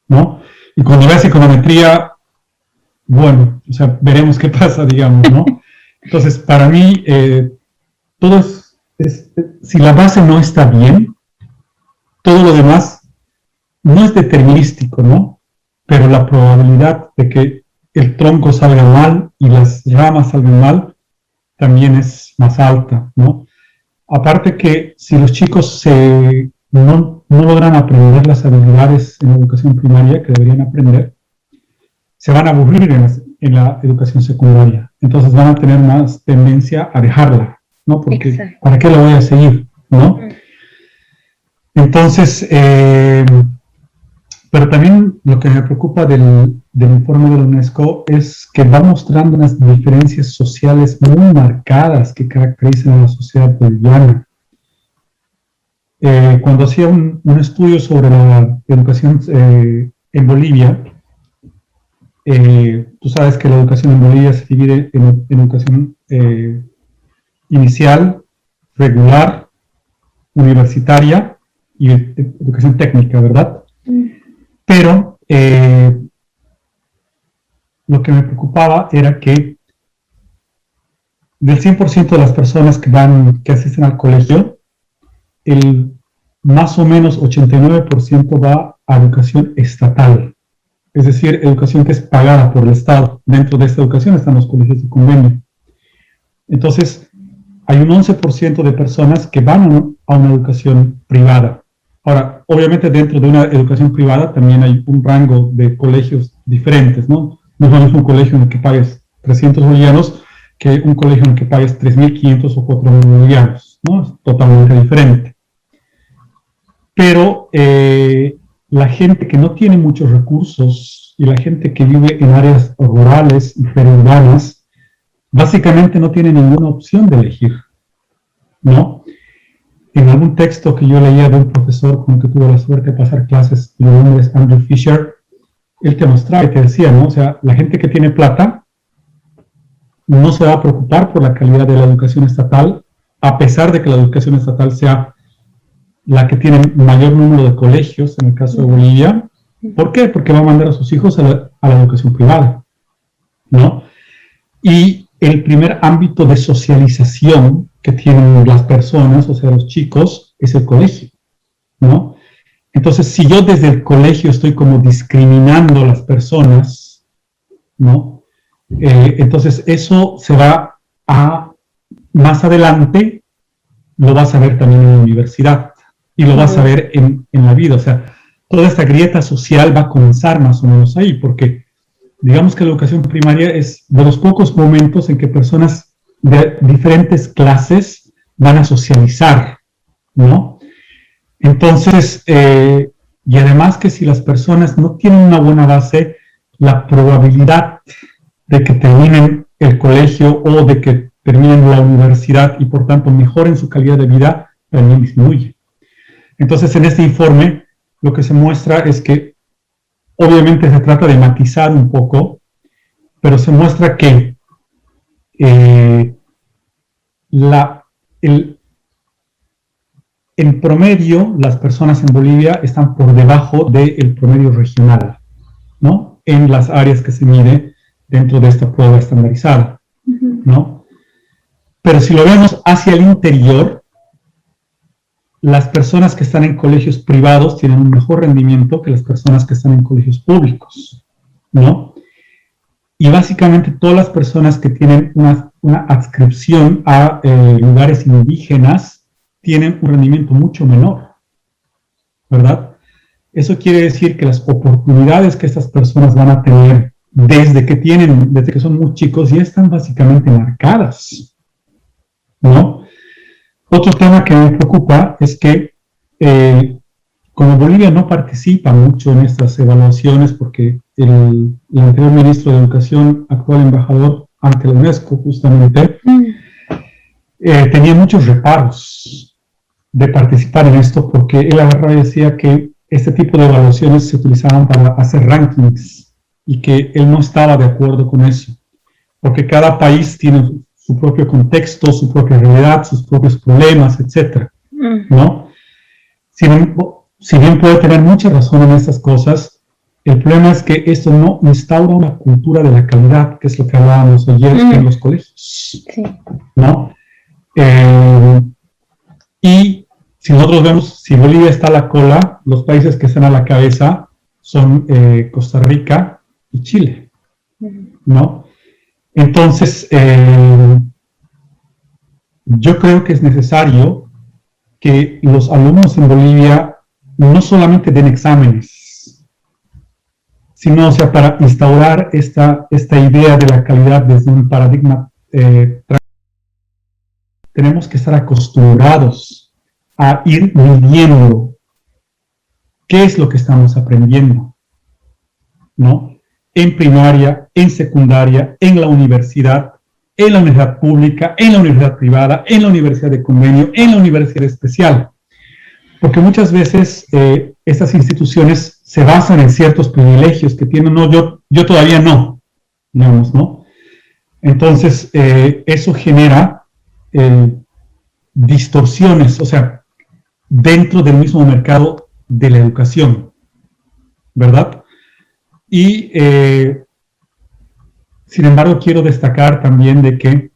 ¿no? Y cuando veas econometría, bueno, o sea, veremos qué pasa, digamos, ¿no? Entonces, para mí, todo si la base no está bien, todo lo demás no es determinístico, ¿no? Pero la probabilidad de que el tronco salga mal y las ramas salgan mal también es más alta, ¿no? Aparte que si los chicos no logran aprender las habilidades en la educación primaria que deberían aprender, se van a aburrir en la educación secundaria. Entonces van a tener más tendencia a dejarla, ¿no? Porque exacto, ¿para qué la voy a seguir, no? Entonces, pero también lo que me preocupa del informe de la UNESCO es que va mostrando unas diferencias sociales muy marcadas que caracterizan a la sociedad boliviana. Cuando hacía un estudio sobre la educación en Bolivia, tú sabes que la educación en Bolivia se divide en educación inicial, regular, universitaria y educación técnica, ¿verdad? Pero lo que me preocupaba era que del 100% de las personas que asisten al colegio, el más o menos 89% va a educación estatal, es decir, educación que es pagada por el Estado. Dentro de esta educación están los colegios de convenio. Entonces, hay un 11% de personas que van a una educación privada. Ahora, obviamente dentro de una educación privada también hay un rango de colegios diferentes, ¿no? No es lo mismo un colegio en el que pagues 300 bolivianos que un colegio en el que pagues 3.500 o 4.000 bolivianos, ¿no? Es totalmente diferente. Pero la gente que no tiene muchos recursos y la gente que vive en áreas rurales y periurbanas, básicamente no tiene ninguna opción de elegir, ¿no? En algún texto que yo leía de un profesor con el que tuve la suerte de pasar clases, su nombre es Andrew Fisher, él te mostraba y te decía, ¿no? O sea, la gente que tiene plata no se va a preocupar por la calidad de la educación estatal, a pesar de que la educación estatal sea la que tiene mayor número de colegios, en el caso de Bolivia. ¿Por qué? Porque va a mandar a sus hijos a la educación privada, ¿no? Y el primer ámbito de socialización que tienen las personas, o sea, los chicos, es el colegio, ¿no? Entonces, si yo desde el colegio estoy como discriminando a las personas, ¿no? Entonces, eso se va a, más adelante, lo vas a ver también en la universidad y lo vas a ver en la vida. O sea, toda esta grieta social va a comenzar más o menos ahí, porque digamos que la educación primaria es de los pocos momentos en que personas de diferentes clases van a socializar, ¿no? Entonces, y además que si las personas no tienen una buena base, la probabilidad de que terminen el colegio o de que terminen la universidad y por tanto mejoren su calidad de vida también disminuye. Entonces, en este informe lo que se muestra es que obviamente se trata de matizar un poco, pero se muestra que en promedio las personas en Bolivia están por debajo del promedio regional, ¿no? En las áreas que se mide dentro de esta prueba estandarizada, ¿no? Pero si lo vemos hacia el interior, las personas que están en colegios privados tienen un mejor rendimiento que las personas que están en colegios públicos, ¿no? y básicamente todas las personas que tienen una adscripción a lugares indígenas tienen un rendimiento mucho menor, ¿verdad? Eso quiere decir que las oportunidades que estas personas van a tener desde que son muy chicos ya están básicamente marcadas, ¿no? Otro tema que me preocupa es que como Bolivia no participa mucho en estas evaluaciones porque el anterior ministro de Educación, actual embajador ante la UNESCO justamente, tenía muchos reparos de participar en esto porque él agarraba y decía que este tipo de evaluaciones se utilizaban para hacer rankings y que él no estaba de acuerdo con eso, porque cada país tiene su propio contexto, su propia realidad, sus propios problemas, etcétera, ¿no? Si bien puede tener mucha razón en estas cosas, el problema es que esto no instaura una cultura de la calidad, que es lo que hablábamos ayer en los colegios, Sí. ¿no? Y si nosotros vemos, si Bolivia está a la cola, los países que están a la cabeza son Costa Rica y Chile, ¿no? Entonces, yo creo que es necesario que los alumnos en Bolivia no solamente den exámenes, sino, o sea, para instaurar esta idea de la calidad desde un paradigma, tenemos que estar acostumbrados a ir midiendo qué es lo que estamos aprendiendo, ¿no? En primaria, en secundaria, en la universidad pública, en la universidad privada, en la universidad de convenio, en la universidad especial. Porque muchas veces estas instituciones se basan en ciertos privilegios que tienen, no, yo todavía no, digamos, ¿no? Entonces, eso genera distorsiones, o sea, dentro del mismo mercado de la educación, ¿verdad? Y, sin embargo, quiero destacar también de que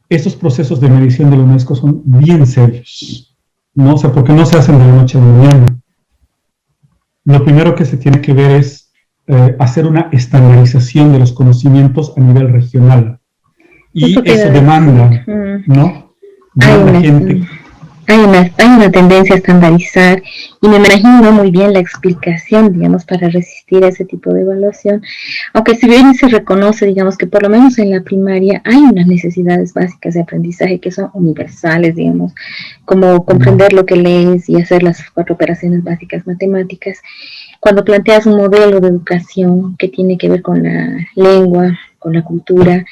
estos procesos de medición de la UNESCO son bien serios, ¿no? O sea, porque no se hacen de la noche a la mañana. Lo primero que se tiene que ver es hacer una estandarización de los conocimientos a nivel regional. Y eso demanda, ¿no? Demanda gente. Hay una tendencia a estandarizar y me imagino muy bien la explicación, digamos, para resistir a ese tipo de evaluación. Aunque si bien se reconoce, digamos, que por lo menos en la primaria hay unas necesidades básicas de aprendizaje que son universales, digamos, como comprender lo que lees y hacer las 4 operaciones básicas matemáticas. Cuando planteas un modelo de educación que tiene que ver con la lengua, con la cultura,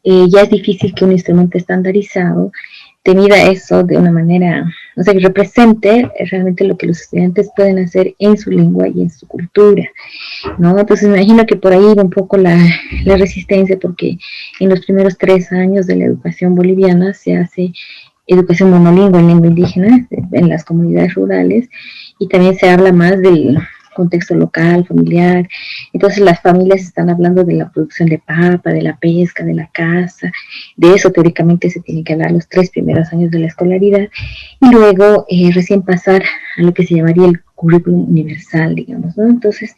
ya es difícil que un instrumento estandarizado te mida eso de una manera, o sea, que represente realmente lo que los estudiantes pueden hacer en su lengua y en su cultura, ¿no? Entonces me imagino que por ahí va un poco la resistencia, porque en los primeros 3 años de la educación boliviana se hace educación monolingüe en lengua indígena en las comunidades rurales, y también se habla más del contexto local, familiar. Entonces las familias están hablando de la producción de papa, de la pesca, de la caza. De eso teóricamente se tiene que hablar los 3 primeros años de la escolaridad, y luego recién pasar a lo que se llamaría el currículum universal, digamos, ¿no? Entonces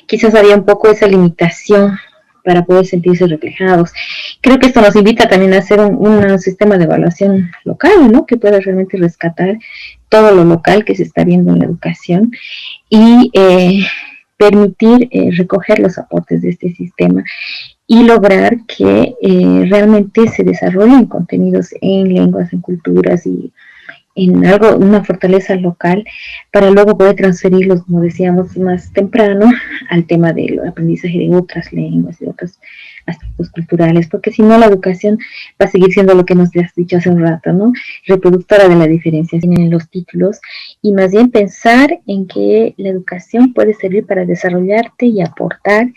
quizás había un poco esa limitación para poder sentirse reflejados. Creo que esto nos invita también a hacer un sistema de evaluación local, ¿no? Que pueda realmente rescatar todo lo local que se está viendo en la educación y permitir recoger los aportes de este sistema y lograr que realmente se desarrollen contenidos en lenguas, en culturas y en algo, una fortaleza local, para luego poder transferirlos, como decíamos más temprano, al tema del aprendizaje de otras lenguas y otros aspectos culturales, porque si no la educación va a seguir siendo lo que nos has dicho hace un rato, ¿no? Reproductora de la diferenciación en los títulos, y más bien pensar en que la educación puede servir para desarrollarte y aportar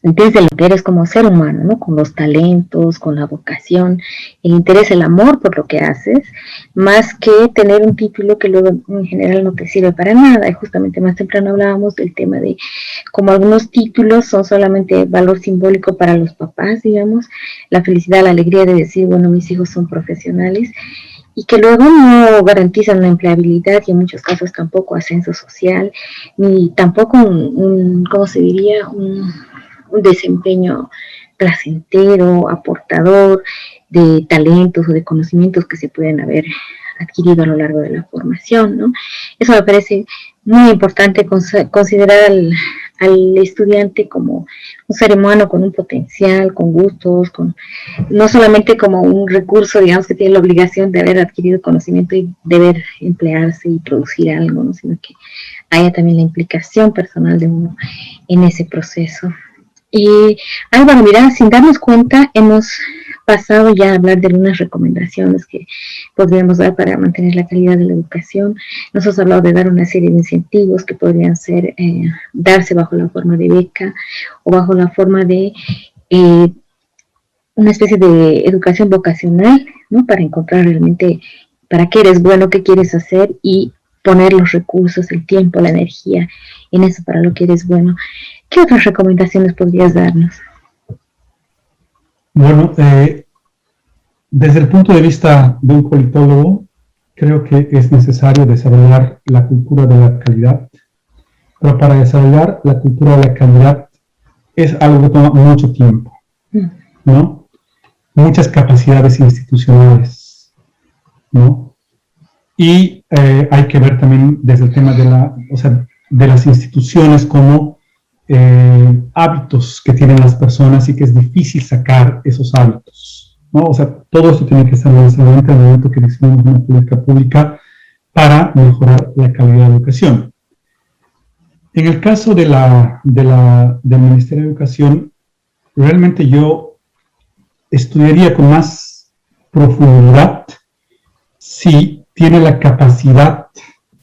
desde lo que eres como ser humano, ¿no? Con los talentos, con la vocación, el interés, el amor por lo que haces, más que tener un título que luego en general no te sirve para nada. Y justamente más temprano hablábamos del tema de cómo algunos títulos son solamente valor simbólico para los papás, digamos, la felicidad, la alegría de decir, bueno, mis hijos son profesionales, y que luego no garantizan una empleabilidad y en muchos casos tampoco ascenso social, ni tampoco ¿cómo se diría? un desempeño placentero, aportador de talentos o de conocimientos que se pueden haber adquirido a lo largo de la formación, ¿no? Eso me parece muy importante, considerar al estudiante como un ser humano con un potencial, con gustos, no solamente como un recurso, digamos, que tiene la obligación de haber adquirido conocimiento y deber emplearse y producir algo, ¿no? Sino que haya también la implicación personal de uno en ese proceso. Y Álvaro, mira, sin darnos cuenta, hemos pasado ya a hablar de algunas recomendaciones que podríamos dar para mantener la calidad de la educación. Nos has hablado de dar una serie de incentivos que podrían ser darse bajo la forma de beca o bajo la forma de una especie de educación vocacional, ¿no? Para encontrar realmente para qué eres bueno, qué quieres hacer y poner los recursos, el tiempo, la energía en eso para lo que eres bueno. ¿Qué otras recomendaciones podrías darnos? Bueno, desde el punto de vista de un politólogo, creo que es necesario desarrollar la cultura de la calidad, pero para desarrollar la cultura de la calidad es algo que toma mucho tiempo, ¿no? Muchas capacidades institucionales, ¿no? Y hay que ver también desde el tema de las instituciones como hábitos que tienen las personas y que es difícil sacar esos hábitos, ¿no? O sea, todo esto tiene que estar en el momento que decidimos una política pública para mejorar la calidad de la educación. En el caso del Ministerio de Educación, realmente yo estudiaría con más profundidad si tiene la capacidad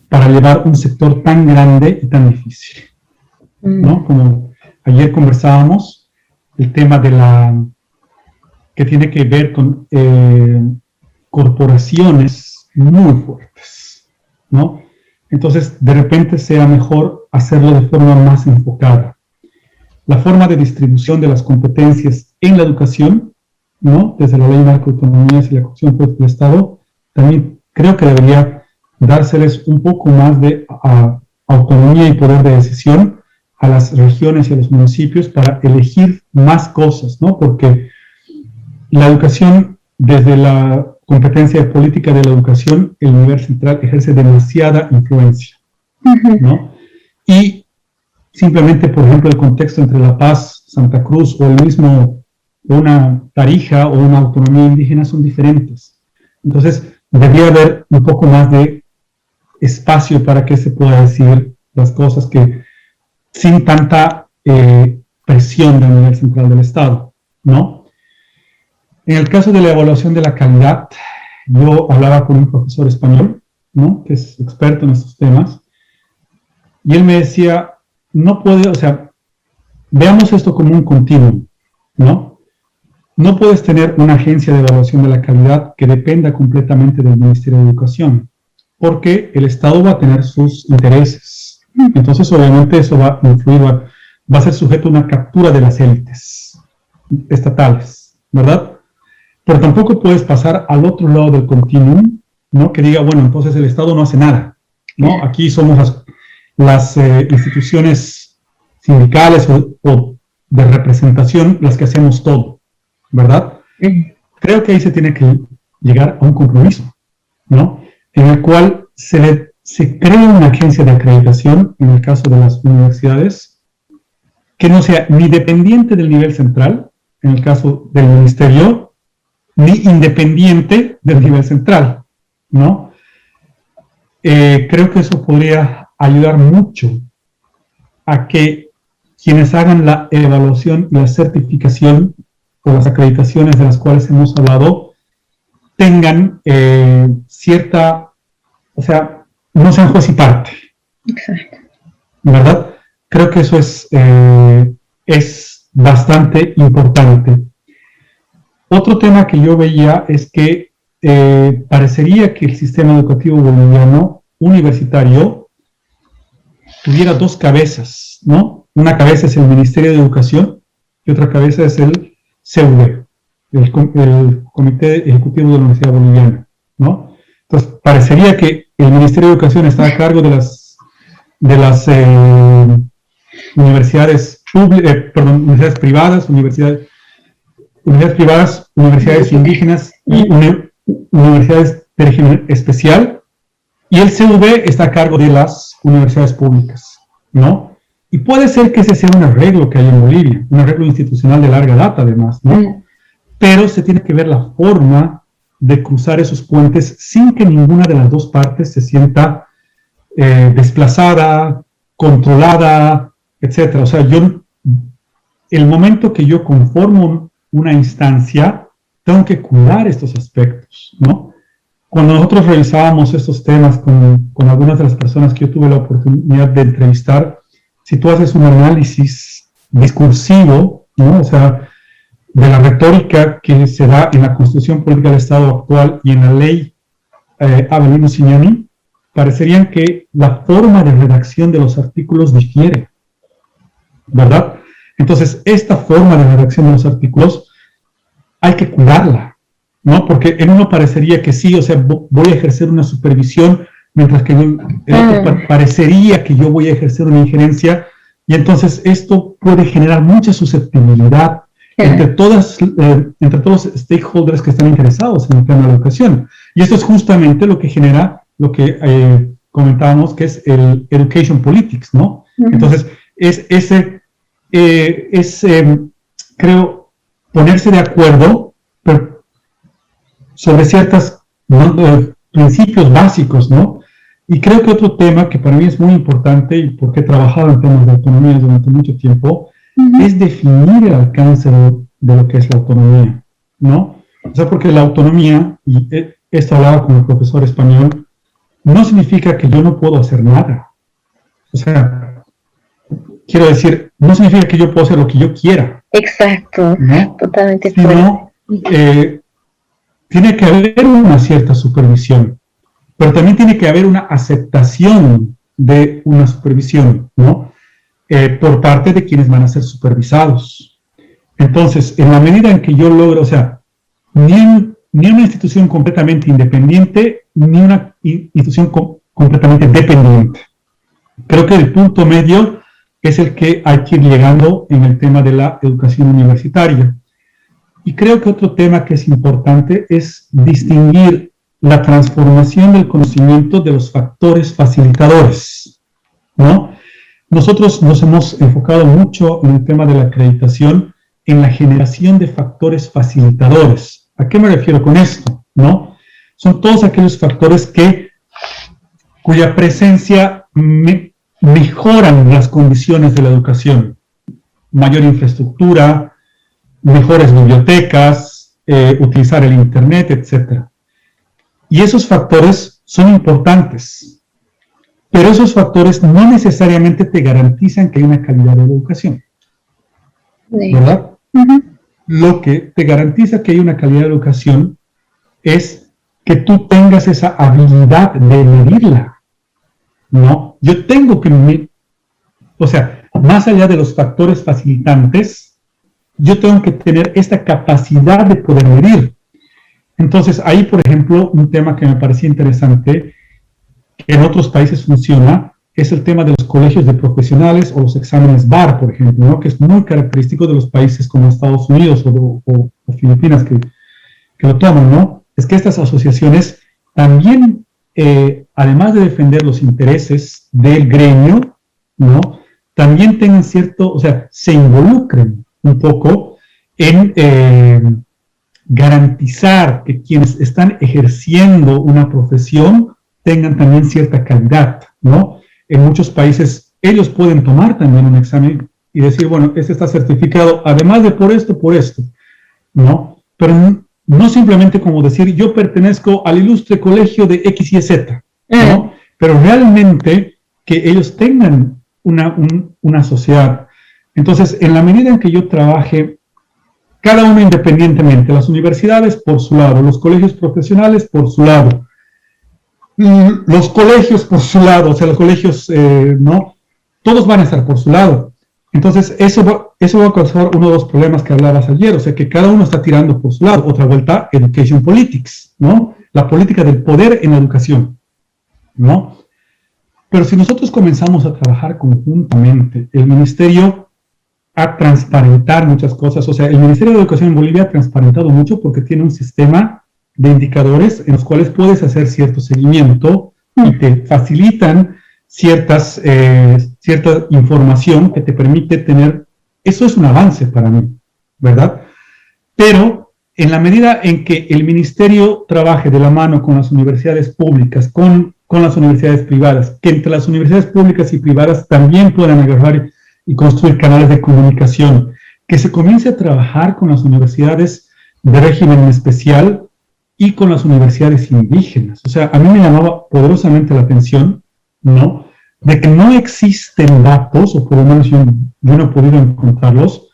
para llevar un sector tan grande y tan difícil, ¿no? Como ayer conversábamos, el tema que tiene que ver con corporaciones muy fuertes, ¿no? Entonces, de repente sea mejor hacerlo de forma más enfocada. La forma de distribución de las competencias en la educación, ¿no? Desde la ley de macroautonomías y la Constitución del Estado, también creo que debería dárseles un poco más de autonomía y poder de decisión a las regiones y a los municipios para elegir más cosas, ¿no? Porque la educación, desde la competencia de política de la educación, el nivel central ejerce demasiada influencia, ¿no? Y simplemente, por ejemplo, el contexto entre La Paz, Santa Cruz o el mismo, una Tarija o una autonomía indígena son diferentes. Entonces, debería haber un poco más de espacio para que se pueda decir las cosas que sin tanta presión del nivel central del Estado, ¿no? En el caso de la evaluación de la calidad, yo hablaba con un profesor español, ¿no? Que es experto en estos temas, y él me decía, no puede, o sea, veamos esto como un continuum, ¿no? No puedes tener una agencia de evaluación de la calidad que dependa completamente del Ministerio de Educación, porque el Estado va a tener sus intereses. Entonces, obviamente, eso va a influir, va a ser sujeto a una captura de las élites estatales, ¿verdad? Pero tampoco puedes pasar al otro lado del continuum, ¿no? Que diga, bueno, entonces el Estado no hace nada, ¿no? Aquí somos las instituciones sindicales o de representación las que hacemos todo, ¿verdad? Creo que ahí se tiene que llegar a un compromiso, ¿no? En el cual se crea una agencia de acreditación, en el caso de las universidades, que no sea ni dependiente del nivel central, en el caso del ministerio, ni independiente del nivel central, ¿no? Creo que eso podría ayudar mucho a que quienes hagan la evaluación y la certificación o las acreditaciones de las cuales hemos hablado tengan cierta, o sea, no sean juez y parte. Exacto. ¿Verdad? Creo que eso es bastante importante. Otro tema que yo veía es que parecería que el sistema educativo boliviano universitario tuviera dos cabezas, ¿no? Una cabeza es el Ministerio de Educación y otra cabeza es el CEUD, el Comité Ejecutivo de la Universidad Boliviana, ¿no? Entonces, parecería que el Ministerio de Educación está a cargo de las universidades universidades privadas, universidades indígenas y universidades de régimen especial, y el CV está a cargo de las universidades públicas, ¿no? Y puede ser que ese sea un arreglo que hay en Bolivia, un arreglo institucional de larga data además, ¿no? Pero se tiene que ver la forma de cruzar esos puentes sin que ninguna de las dos partes se sienta desplazada, controlada, etc. O sea, el momento que yo conformo una instancia, tengo que cuidar estos aspectos, ¿no? Cuando nosotros revisábamos estos temas con algunas de las personas que yo tuve la oportunidad de entrevistar, si tú haces un análisis discursivo, ¿no? O sea, de la retórica que se da en la Constitución Política del Estado actual y en la ley Avelino Signani, parecerían que la forma de redacción de los artículos difiere, ¿verdad? Entonces, esta forma de redacción de los artículos hay que cuidarla, ¿no? Porque en uno parecería que sí, o sea, voy a ejercer una supervisión, mientras que en otro parecería que yo voy a ejercer una injerencia, y entonces esto puede generar mucha susceptibilidad entre todos los stakeholders que están interesados en el tema de la educación. Y esto es justamente lo que genera lo que comentábamos, que es el education politics, ¿no? Entonces, creo, ponerse de acuerdo sobre ciertos principios básicos, ¿no? Y creo que otro tema que para mí es muy importante, y porque he trabajado en temas de autonomía durante mucho tiempo, es definir el alcance de lo que es la autonomía, ¿no? O sea, porque la autonomía, y esto hablaba con el profesor español, no significa que yo no puedo hacer nada. O sea, quiero decir, no significa que yo puedo hacer lo que yo quiera. Exacto, ¿no? totalmente. Sino, tiene que haber una cierta supervisión, pero también tiene que haber una aceptación de una supervisión, ¿no? Por parte de quienes van a ser supervisados. Entonces, en la medida en que yo logro, o sea, ni una institución completamente independiente, ni una institución completamente dependiente. Creo que el punto medio es el que hay que ir llegando en el tema de la educación universitaria. Y creo que otro tema que es importante es distinguir la transformación del conocimiento de los factores facilitadores, ¿no? Nosotros nos hemos enfocado mucho en el tema de la acreditación, en la generación de factores facilitadores. ¿A qué me refiero con esto? ¿No? Son todos aquellos factores cuya presencia mejoran las condiciones de la educación. Mayor infraestructura, mejores bibliotecas, utilizar el Internet, etc. Y esos factores son importantes, pero esos factores no necesariamente te garantizan que hay una calidad de educación, ¿verdad? Lo que te garantiza que hay una calidad de educación es que tú tengas esa habilidad de medirla, ¿no? Yo tengo que o sea, más allá de los factores facilitantes, yo tengo que tener esta capacidad de poder medir. Entonces, ahí, por ejemplo, un tema que me parecía interesante, que en otros países funciona, es el tema de los colegios de profesionales o los exámenes BAR, por ejemplo, ¿no? Que es muy característico de los países como Estados Unidos o Filipinas que lo toman, ¿no? Es que estas asociaciones también, además de defender los intereses del gremio, ¿no? También tengan cierto, o sea, se involucren un poco en garantizar que quienes están ejerciendo una profesión tengan también cierta calidad, ¿no? En muchos países ellos pueden tomar también un examen y decir, bueno, este está certificado, además de por esto, ¿no? Pero no simplemente como decir, yo pertenezco al ilustre colegio de X y Z, ¿no? Pero realmente que ellos tengan una sociedad. Entonces, en la medida en que yo trabaje, cada uno independientemente, las universidades por su lado, los colegios profesionales por su lado, los colegios por su lado, o sea, los colegios, ¿no? Todos van a estar por su lado. Entonces, eso va a causar uno de los problemas que hablabas ayer, o sea, que cada uno está tirando por su lado. Otra vuelta, education politics, ¿no? La política del poder en la educación, ¿no? Pero si nosotros comenzamos a trabajar conjuntamente, el ministerio a transparentar muchas cosas. O sea, el Ministerio de Educación en Bolivia ha transparentado mucho porque tiene un sistema de indicadores en los cuales puedes hacer cierto seguimiento y te facilitan cierta información que te permite tener, eso es un avance para mí, ¿verdad? Pero en la medida en que el ministerio trabaje de la mano con las universidades públicas, con las universidades privadas, que entre las universidades públicas y privadas también puedan agarrar y construir canales de comunicación, que se comience a trabajar con las universidades de régimen especial y con las universidades indígenas. O sea, a mí me llamaba poderosamente la atención, ¿no?, de que no existen datos, o por lo menos yo no he podido encontrarlos,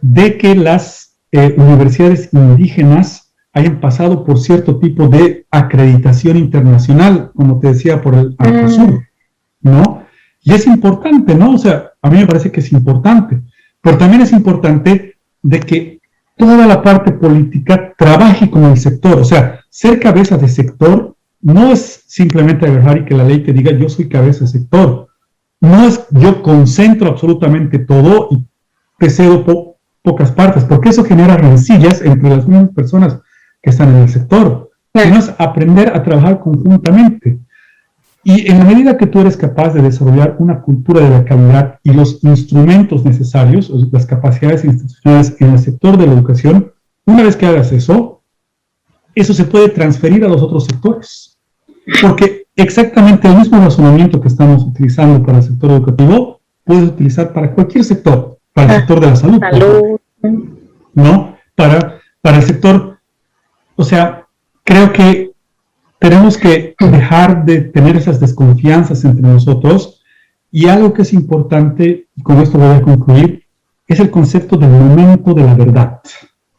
de que las universidades indígenas hayan pasado por cierto tipo de acreditación internacional, como te decía, por el Arcosur, ¿no? Y es importante, ¿no? O sea, a mí me parece que es importante, pero también es importante de que toda la parte política trabaje con el sector. O sea, ser cabeza de sector no es simplemente agarrar y que la ley te diga yo soy cabeza de sector. No es yo concentro absolutamente todo y te cedo pocas partes, porque eso genera rencillas entre las mismas personas que están en el sector. Sino es aprender a trabajar conjuntamente. Y en la medida que tú eres capaz de desarrollar una cultura de la calidad y los instrumentos necesarios, las capacidades institucionales en el sector de la educación, una vez que hagas eso, eso se puede transferir a los otros sectores. Porque exactamente el mismo razonamiento que estamos utilizando para el sector educativo, puedes utilizar para cualquier sector, para el sector de la salud, ¿no? Para el sector, o sea, creo que tenemos que dejar de tener esas desconfianzas entre nosotros, y algo que es importante, y con esto voy a concluir, es el concepto del momento de la verdad,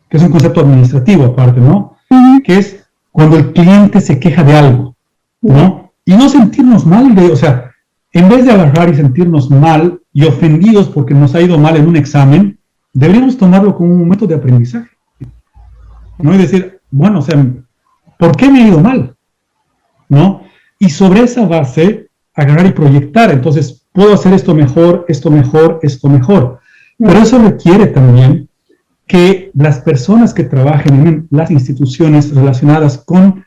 que es un concepto administrativo aparte, ¿no? Que es cuando el cliente se queja de algo, ¿no? Y no sentirnos mal o sea, en vez de agarrar y sentirnos mal y ofendidos porque nos ha ido mal en un examen, deberíamos tomarlo como un momento de aprendizaje, ¿no? Y decir, bueno, o sea, ¿por qué me ha ido mal? ¿No? Y sobre esa base, agarrar y proyectar. Entonces, puedo hacer esto mejor, esto mejor, esto mejor. Pero eso requiere también que las personas que trabajen en las instituciones relacionadas con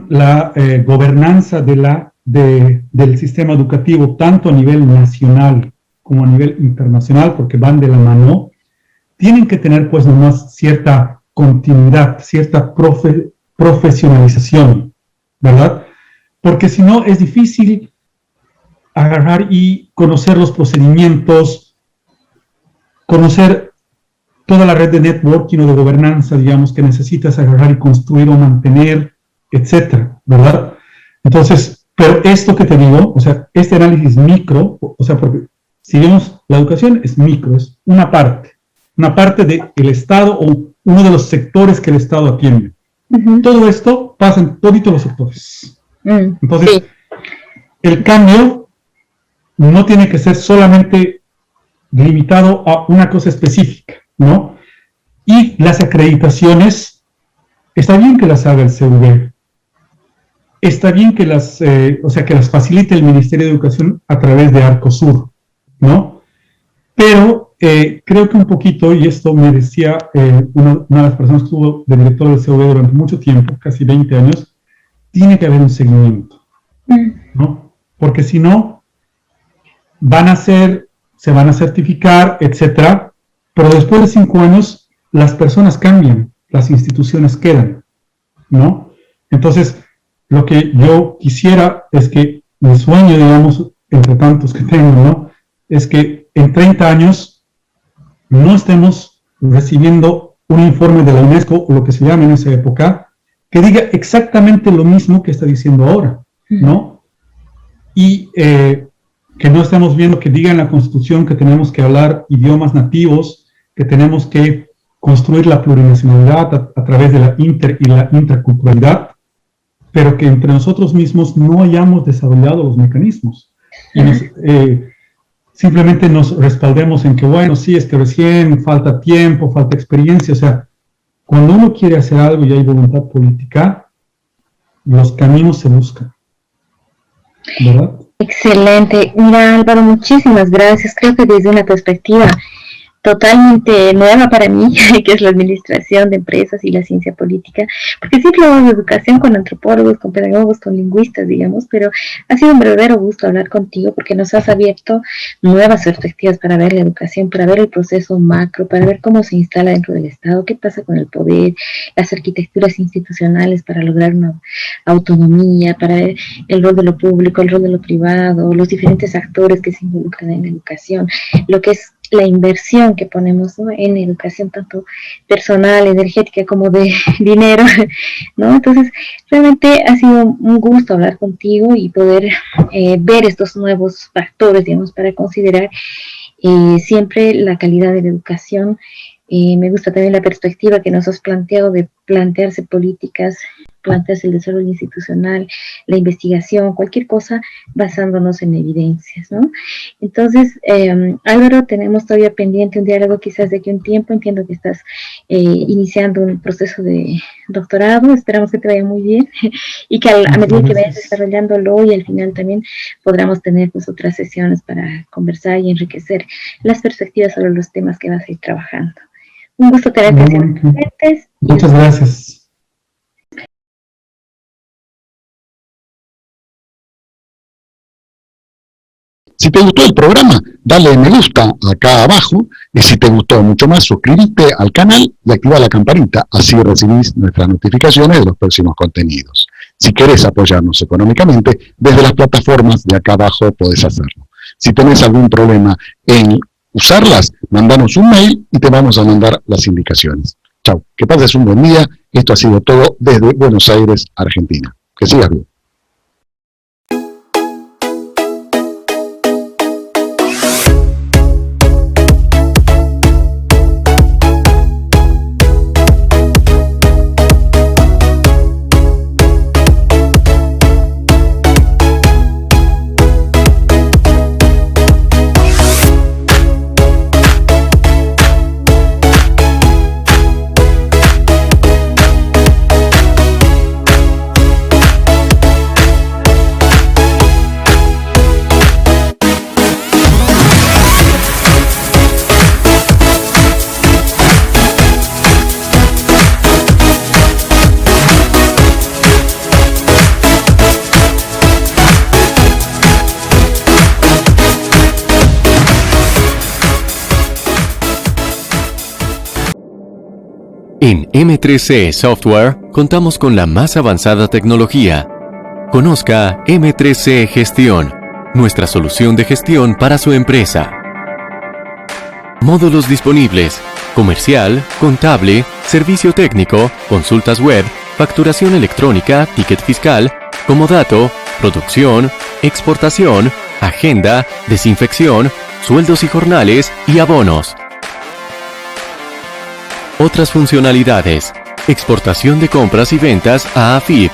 la gobernanza del sistema educativo, tanto a nivel nacional como a nivel internacional, porque van de la mano, tienen que tener pues nomás cierta continuidad, cierta profesionalización, ¿verdad? Porque si no es difícil agarrar y conocer los procedimientos, conocer toda la red de networking o de gobernanza, digamos, que necesitas agarrar y construir o mantener, etcétera, ¿verdad? Entonces, pero esto que te digo, o sea, este análisis micro, o sea, porque si vemos la educación es micro, es una parte del Estado o uno de los sectores que el Estado atiende. Todo esto pasa en todos los sectores. Entonces, sí, el cambio no tiene que ser solamente limitado a una cosa específica, ¿no? Y las acreditaciones, está bien que las haga el CV, está bien que que las facilite el Ministerio de Educación a través de Arcosur, ¿no? Pero creo que un poquito, y esto me decía una de las personas que estuvo de director del CV durante mucho tiempo, casi 20 años, tiene que haber un seguimiento, ¿no? Porque si no, se van a certificar, etcétera, pero después de 5 años, las personas cambian, las instituciones quedan, ¿no? Entonces, lo que yo quisiera es que mi sueño, digamos, entre tantos que tengo, ¿no?, es que en 30 años no estemos recibiendo un informe de la UNESCO, o lo que se llama en esa época, que diga exactamente lo mismo que está diciendo ahora, ¿no? Y que no estemos viendo que diga en la Constitución que tenemos que hablar idiomas nativos, que tenemos que construir la plurinacionalidad a través de la y la interculturalidad, pero que entre nosotros mismos no hayamos desarrollado los mecanismos. Y simplemente nos respaldemos en que, bueno, sí, es que recién falta tiempo, falta experiencia. O sea, cuando uno quiere hacer algo y hay voluntad política, los caminos se buscan, ¿verdad? Excelente. Mira, Álvaro, muchísimas gracias. Creo que desde una perspectiva totalmente nueva para mí, que es la administración de empresas y la ciencia política, porque siempre hago de educación con antropólogos, con pedagogos, con lingüistas, digamos, pero ha sido un verdadero gusto hablar contigo porque nos has abierto nuevas perspectivas para ver la educación, para ver el proceso macro, para ver cómo se instala dentro del Estado, qué pasa con el poder, las arquitecturas institucionales para lograr una autonomía, para ver el rol de lo público, el rol de lo privado, los diferentes actores que se involucran en la educación, lo que es la inversión que ponemos, ¿no?, en educación, tanto personal, energética, como de dinero, ¿no? Entonces, realmente ha sido un gusto hablar contigo y poder ver estos nuevos factores, digamos, para considerar siempre la calidad de la educación. Me gusta también la perspectiva que nos has planteado de plantearse políticas, plantearse el desarrollo institucional, la investigación, cualquier cosa basándonos en evidencias, ¿no? Entonces, Álvaro, tenemos todavía pendiente un diálogo quizás de aquí a un tiempo. Entiendo que estás iniciando un proceso de doctorado, esperamos que te vaya muy bien y que a medida que vayas desarrollándolo y al final también podamos tener pues otras sesiones para conversar y enriquecer las perspectivas sobre los temas que vas a ir trabajando. Un gusto tenerte haciendo presentes. Muchas gracias. Si te gustó el programa, dale me gusta acá abajo, y si te gustó mucho más, suscríbete al canal y activa la campanita, así recibís nuestras notificaciones de los próximos contenidos. Si querés apoyarnos económicamente, desde las plataformas de acá abajo podés hacerlo. Si tenés algún problema en usarlas, mandanos un mail y te vamos a mandar las indicaciones. Chau, que pases un buen día. Esto ha sido todo desde Buenos Aires, Argentina. Que sigas bien. En M3C Software contamos con la más avanzada tecnología. Conozca M3C Gestión, nuestra solución de gestión para su empresa. Módulos disponibles: comercial, contable, servicio técnico, consultas web, facturación electrónica, ticket fiscal, comodato, producción, exportación, agenda, desinfección, sueldos y jornales y abonos. Otras funcionalidades: exportación de compras y ventas a AFIP,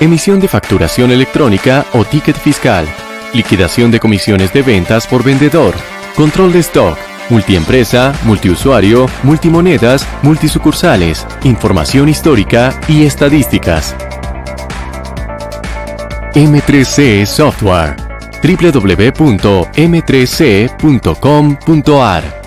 emisión de facturación electrónica o ticket fiscal, liquidación de comisiones de ventas por vendedor, control de stock, multiempresa, multiusuario, multimonedas, multisucursales, información histórica y estadísticas. M3C Software, www.m3c.com.ar.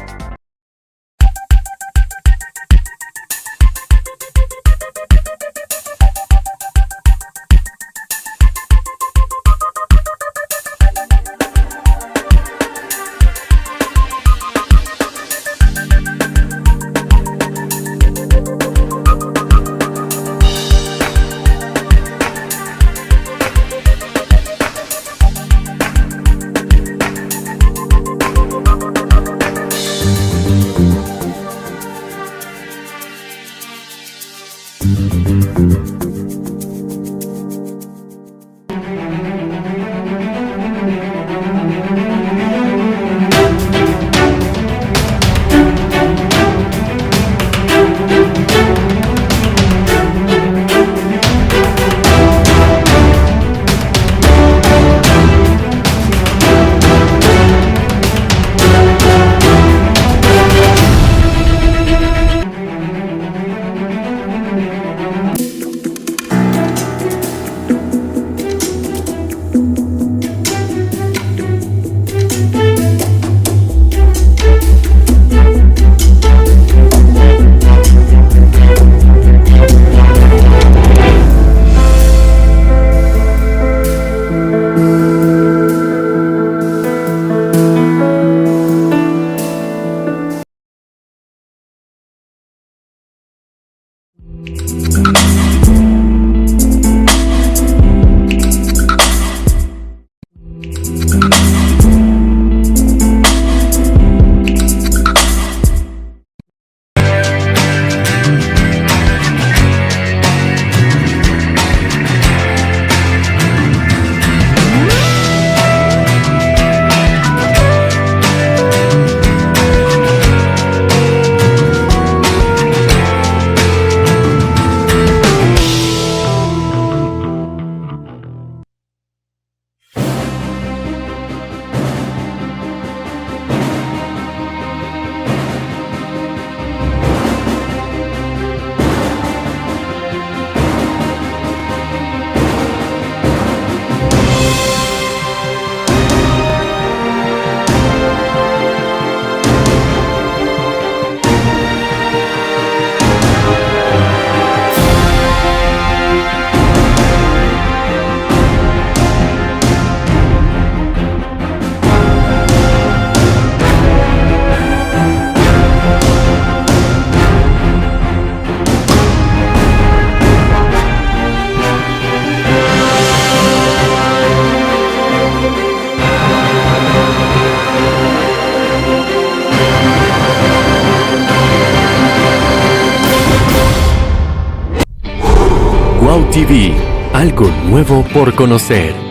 TV, algo nuevo por conocer.